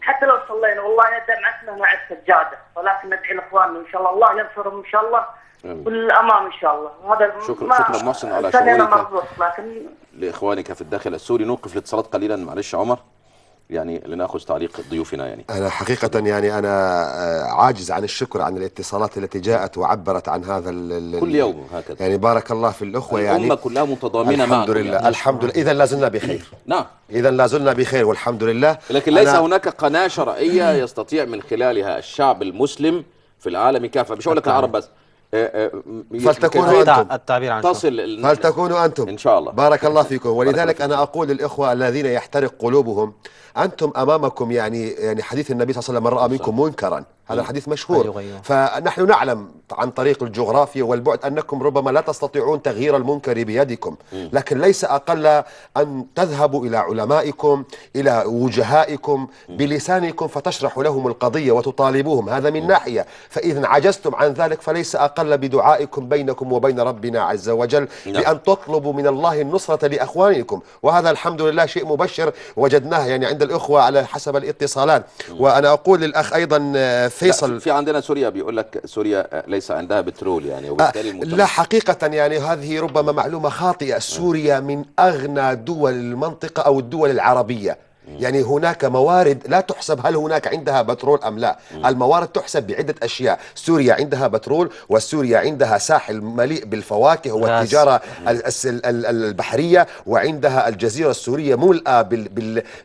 حتى لو صلينا والله دمعتنا مع السجاده، ولكن ندعي لاخواننا ان شاء الله الله ينصرهم ان شاء الله والامام ان شاء الله. هذا شكرا محسن على شعورك لاخوانك في الداخل السوري. نوقف الاتصالات قليلا معلش عمر، يعني لناخذ تعليق ضيوفنا. يعني أنا حقيقة يعني أنا عاجز عن الشكر عن الاتصالات التي جاءت وعبرت عن هذا كل يوم هكذا. يعني بارك الله في الأخوة، يعني الأمة كلها متضامنة معكم. الحمد لله يعني. الحمد لله، إذا لازلنا بخير. نعم، إذا لازلنا بخير والحمد لله. لكن ليس هناك قناة شرعية يستطيع من خلالها الشعب المسلم في العالم كافة، مش هقول لك العرب بس، فلتكونوا أنتم التعبير عن فلتكونوا أنتم إن شاء الله. بارك الله فيكم. ولذلك أنا أقول للإخوة الذين يحترق قلوبهم، أنتم أمامكم يعني حديث النبي صلى الله عليه وسلم: من رأى منكم منكرا، هذا الحديث مشهور. فنحن نعلم عن طريق الجغرافيا والبعد أنكم ربما لا تستطيعون تغيير المنكر بيدكم، لكن ليس أقل أن تذهبوا إلى علمائكم إلى وجهائكم بلسانكم فتشرحوا لهم القضية وتطالبوهم، هذا من ناحية. فإذا عجزتم عن ذلك فليس أقل بدعائكم بينكم وبين ربنا عز وجل بأن تطلبوا من الله النصرة لأخوانكم، وهذا الحمد لله شيء مبشر وجدناه يعني عند الأخوة على حسب الاتصالات. وأنا أقول للأخ أيضا فيصل، في عندنا سوريا بيقول لك سوريا ليس عندها بترول يعني، وبالتالي لا حقيقة يعني هذه ربما معلومة خاطئة. سوريا من أغنى دول المنطقة أو الدول العربية، يعني هناك موارد لا تحسب هل هناك عندها بترول أم لا. الموارد تحسب بعدة أشياء. سوريا عندها بترول، وسوريا عندها ساحل مليء بالفواكه والتجارة البحرية، وعندها الجزيرة السورية ملأة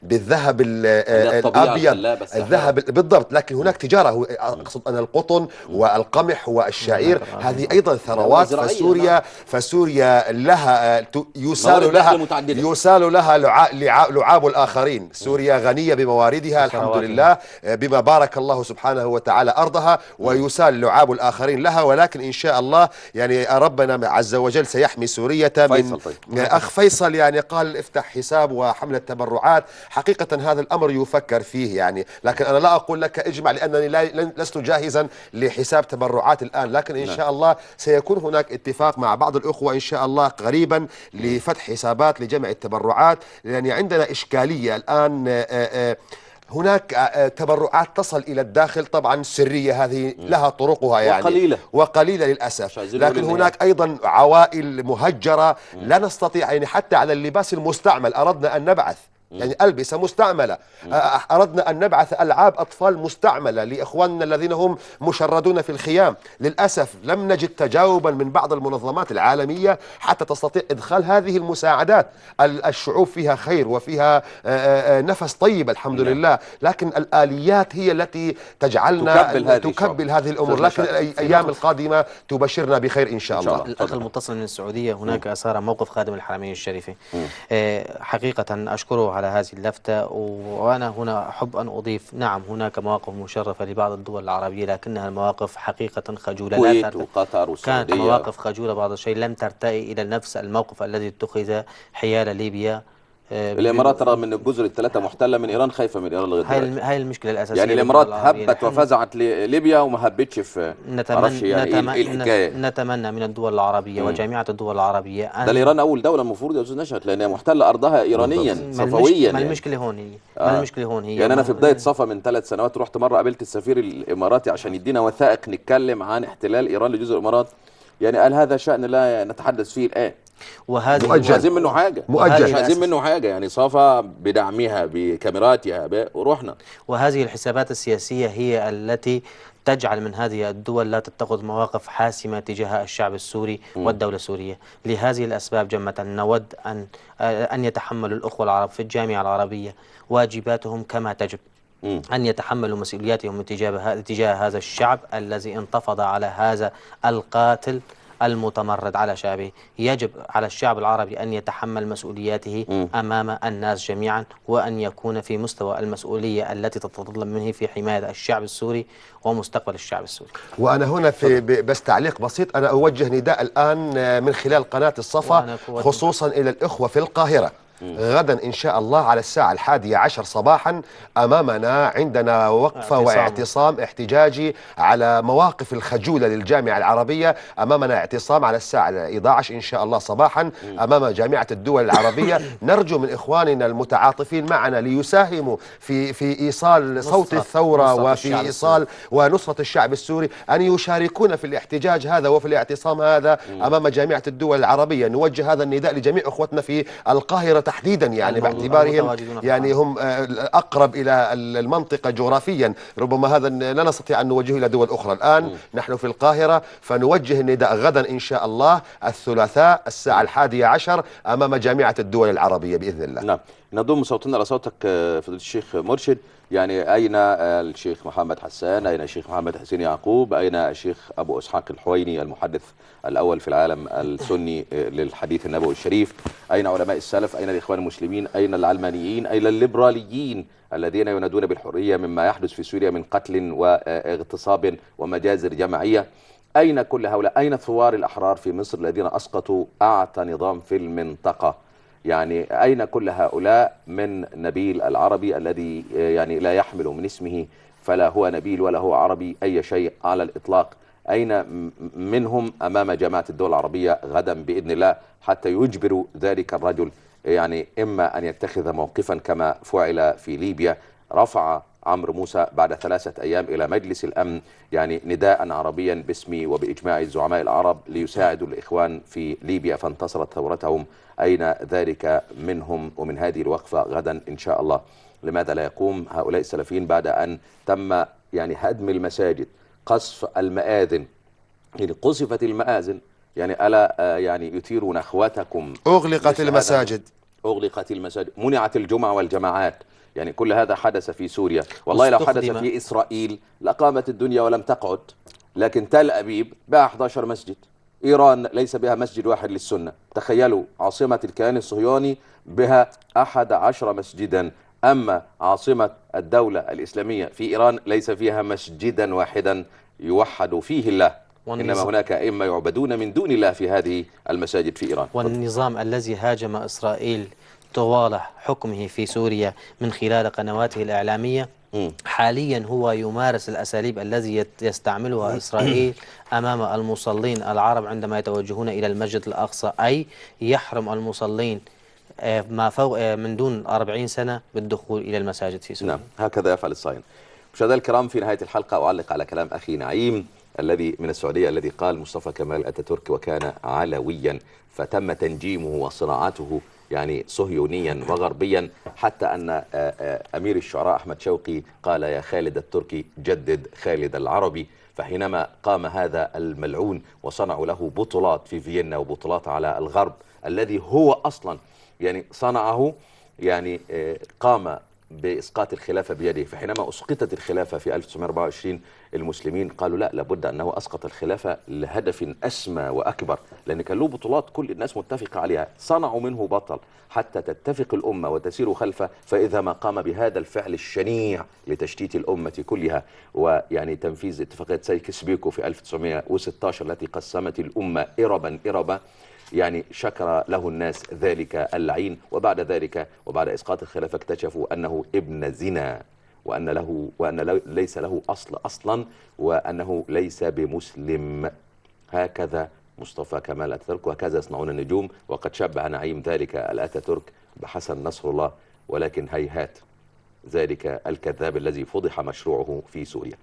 بالذهب الأبيض، الذهب بالضبط. لكن هناك تجارة، أقصد أنا القطن والقمح والشعير، هذه أيضا ثروات. فسوريا لها يسال لها لعاب الآخرين. سوريا غنية بمواردها الحمد لله، بما بارك الله سبحانه وتعالى أرضها، ويسال لعاب الآخرين لها، ولكن إن شاء الله يعني ربنا عز وجل سيحمي سوريا من أخ فيصل. يعني قال افتح حساب وحملة تبرعات، حقيقة هذا الأمر يفكر فيه يعني، لكن أنا لا أقول لك اجمع لأنني لست جاهزا لحساب تبرعات الآن، لكن إن شاء الله سيكون هناك اتفاق مع بعض الأخوة إن شاء الله قريبا لفتح حسابات لجمع التبرعات. يعني عندنا إشكالية الآن، هناك تبرعات تصل إلى الداخل طبعا سرية، هذه لها طرقها يعني وقليلة للأسف، لكن هناك أيضا عوائل مهجرة لا نستطيع يعني حتى على اللباس المستعمل أردنا أن نبعث يعني ألبسة مستعملة، أردنا أن نبعث ألعاب أطفال مستعملة لإخواننا الذين هم مشردون في الخيام. للأسف لم نجد تجاوبا من بعض المنظمات العالمية حتى تستطيع إدخال هذه المساعدات. الشعوب فيها خير وفيها نفس طيب الحمد لله، لكن الآليات هي التي تجعلنا تكبل هذه الأمور، لكن الأيام القادمة تبشرنا بخير إن شاء الله. الأخ المتصل من السعودية، هناك أثار موقف خادم الحرمين الشريفين، حقيقة أشكره على هذه اللفتة، وأنا هنا أحب أن أضيف نعم هناك مواقف مشرفة لبعض الدول العربية، لكنها المواقف حقيقة خجولة، الكويت وقطر والسعودية كانت مواقف خجولة بعض الشيء، لم ترتقي إلى نفس الموقف الذي اتخذ حيال ليبيا. الامارات رغم ان الجزر الثلاثه محتله من ايران خايفه من ايران لغايه دلوقتي. هاي المشكله الاساسيه، يعني الامارات هبت وفزعت لليبيا وما هبتش في نتمنى من الدول العربيه وجامعه الدول العربيه أن ده الايران اول دوله المفروض يا استاذ نشأت، لانها محتله ارضها ايرانيا صفويا. ما المشكله هون هي؟ ما المشكله هون هي؟ يعني انا في بدايه صفا من 3 سنوات رحت مره قابلت السفير الاماراتي عشان يدينا وثائق نتكلم عن احتلال ايران لجزر الامارات، يعني قال هذا شأن لا نتحدث فيه الان، وهذه مش عايزين منه حاجه، مش عايزين منه حاجه، يعني صفا بدعمها بكاميراتها ورحنا. وهذه الحسابات السياسيه هي التي تجعل من هذه الدول لا تتخذ مواقف حاسمة تجاه الشعب السوري والدولة السورية. لهذه الأسباب جمة نود أن يتحملوا الأخوة العرب في الجامعة العربية واجباتهم كما تجب، أن يتحملوا مسؤولياتهم تجاه هذا الشعب الذي انتفض على هذا القاتل المتمرد على شعبه. يجب على الشعب العربي أن يتحمل مسؤولياته أمام الناس جميعا، وأن يكون في مستوى المسؤولية التي تتطلب منه في حماية الشعب السوري ومستقبل الشعب السوري. وأنا هنا بس تعليق بسيط، أنا أوجه نداء الآن من خلال قناة الصفا خصوصا إلى الإخوة في القاهرة. غدا إن شاء الله على الساعة 11 صباحا أمامنا عندنا وقفة واعتصام احتجاجي على مواقف الخجولة للجامعة العربية. أمامنا اعتصام على الساعة 11 إن شاء الله صباحا أمام جامعة الدول العربية. نرجو من إخواننا المتعاطفين معنا ليساهموا في إيصال صوت الثورة وفي إيصال ونصرة الشعب السوري، أن يشاركونا في الاحتجاج هذا وفي الاعتصام هذا أمام جامعة الدول العربية. نوجه هذا النداء لجميع أخوتنا في القاهرة تحديدا، يعني باعتبارهم يعني هم أقرب إلى المنطقة جغرافيا، ربما هذا لا نستطيع أن نوجهه إلى دول أخرى. الآن نحن في القاهرة، فنوجه النداء غدا إن شاء الله الثلاثاء الساعة 11 أمام جامعة الدول العربية بإذن الله. نعم، نضم صوتنا إلى صوتك فضيلة الشيخ مرشد. يعني أين الشيخ محمد حسان؟ أين الشيخ محمد حسين يعقوب؟ أين الشيخ أبو إسحاق الحويني المحدث الأول في العالم السني للحديث النبوي الشريف؟ أين علماء السلف؟ أين الإخوان المسلمين؟ أين العلمانيين؟ أين الليبراليين الذين ينادون بالحرية مما يحدث في سوريا من قتل واغتصاب ومجازر جماعية؟ أين كل هؤلاء؟ أين ثوار الأحرار في مصر الذين أسقطوا أعتى نظام في المنطقة؟ يعني أين كل هؤلاء من نبيل العربي الذي يعني لا يحمل من اسمه فلا هو نبيل ولا هو عربي أي شيء على الإطلاق؟ أين منهم أمام جامعة الدول العربية غدا بإذن الله حتى يجبروا ذلك الرجل يعني إما أن يتخذ موقفا كما فعل في ليبيا؟ رفع عمرو موسى بعد 3 أيام إلى مجلس الأمن يعني نداء عربيا باسمي وبإجماع الزعماء العرب ليساعدوا الإخوان في ليبيا فانتصرت ثورتهم. أين ذلك منهم ومن هذه الوقفة غدا إن شاء الله؟ لماذا لا يقوم هؤلاء السلفيين بعد أن تم يعني هدم المساجد، قصف المآذن، يعني قصفت المآذن، يعني ألا يعني يثير نخوتكم؟ أغلقت المساجد، أغلقت المساجد، منعت الجمعة والجماعات، يعني كل هذا حدث في سوريا. والله لو حدث في إسرائيل لقامت الدنيا ولم تقعد، لكن تل أبيب بها 11 مسجد، إيران ليس بها مسجد واحد للسنة. تخيلوا عاصمة الكيان الصهيوني بها 11 مسجدا، أما عاصمة الدولة الإسلامية في إيران ليس فيها مسجدا واحدا يوحد فيه الله، إنما هناك أئمة يعبدون من دون الله في هذه المساجد في إيران. والنظام الذي هاجم إسرائيل طوال حكمه في سوريا من خلال قنواته الإعلامية حاليا هو يمارس الأساليب الذي يستعملها إسرائيل أمام المصلين العرب عندما يتوجهون إلى المسجد الأقصى، أي يحرم المصلين ما فوق من دون 40 سنة بالدخول إلى المساجد في سوريا. نعم، هكذا يفعل الصهاينة. مشاهدينا الكرام، في نهاية الحلقة أعلق على كلام أخي نعيم الذي من السعودية الذي قال مصطفى كمال أتاتورك وكان علويا فتم تنجيمه وصناعته يعني صهيونيا وغربيا، حتى أن أمير الشعراء أحمد شوقي قال يا خالد التركي جدد خالد العربي. فحينما قام هذا الملعون وصنعوا له بطولات في فيينا وبطولات على الغرب الذي هو أصلا يعني صنعه، يعني قام بإسقاط الخلافة بيده. فحينما أسقطت الخلافة في 1924 المسلمين قالوا لا، لابد أنه أسقط الخلافة لهدف أسمى وأكبر، لأن كان له بطولات كل الناس متفقة عليها، صنعوا منه بطل حتى تتفق الأمة وتسير خلفه. فإذا ما قام بهذا الفعل الشنيع لتشتيت الأمة كلها، ويعني تنفيذ اتفاقية سايكس بيكو في 1916 التي قسمت الأمة إربا، يعني شكر له الناس ذلك اللعين. وبعد ذلك وبعد إسقاط الخلافة اكتشفوا أنه ابن زنا، وأن ليس له أصل أصلا، وأنه ليس بمسلم. هكذا مصطفى كمال أتاتورك، وهكذا يصنعون النجوم. وقد شبه نعيم ذلك الأتاتورك بحسن نصر الله، ولكن هيهات ذلك الكذاب الذي فضح مشروعه في سوريا.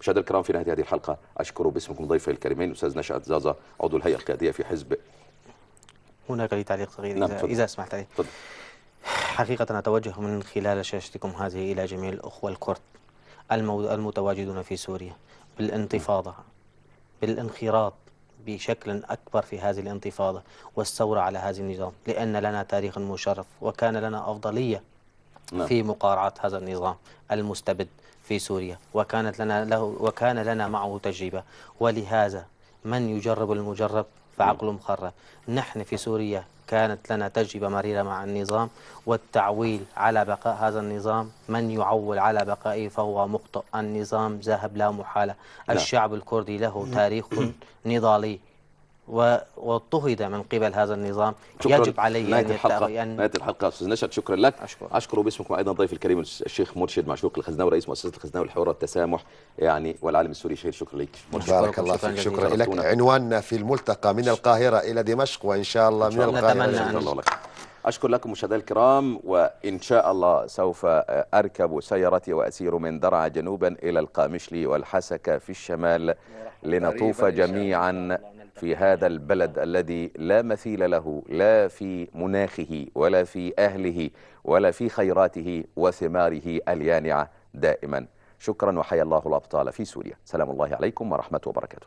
مشاهدينا الكرام، في نهاية هذه الحلقة أشكر باسمكم ضيفي الكريمين أستاذ نشأت زازا عضو الهيئة القيادية في حزب. هناك لي تعليق صغير نعم، إذا سمحت لي. حقيقة أتوجه من خلال شاشتكم هذه إلى جميع الأخوة الكرد المتواجدون في سوريا بالانتفاضة، بالانخراط بشكل أكبر في هذه الانتفاضة والثورة على هذا النظام، لأن لنا تاريخ مشرف وكان لنا أفضلية في مقارعة هذا النظام المستبد في سوريا، وكان لنا معه تجربة. ولهذا من يجرب المجرب فعقله مخرب. نحن في سوريا كانت لنا تجربة مريرة مع النظام، والتعويل على بقاء هذا النظام، من يعول على بقائه فهو مخطئ. النظام ذاهب لا محالة. الشعب الكردي له تاريخ نضالي واضطهد من قبل هذا النظام. يجب عليه أن يتأخي نهاية الحلقة أستاذ نشأت، شكرا لك. أشكر باسمكم أيضا ضيف الكريم الشيخ مرشد معشوق الخزناوي رئيس مؤسسة الخزناوي الحوار والتسامح يعني والعالم السوري الشهير. شكرا لك. بارك الله فيك، شكرا لك. عنواننا في الملتقى من القاهرة إلى دمشق، وإن شاء الله من القاهرة. أشكر لكم مشاهدينا الكرام، وإن شاء الله سوف أركب سيارتي وأسير من درعا جنوبا إلى القامشلي والحسكة في الشمال لنطوف جميعا في هذا البلد الذي لا مثيل له، لا في مناخه ولا في أهله ولا في خيراته وثماره اليانعة دائما. شكرا، وحيا الله الأبطال في سوريا. سلام الله عليكم ورحمة وبركاته.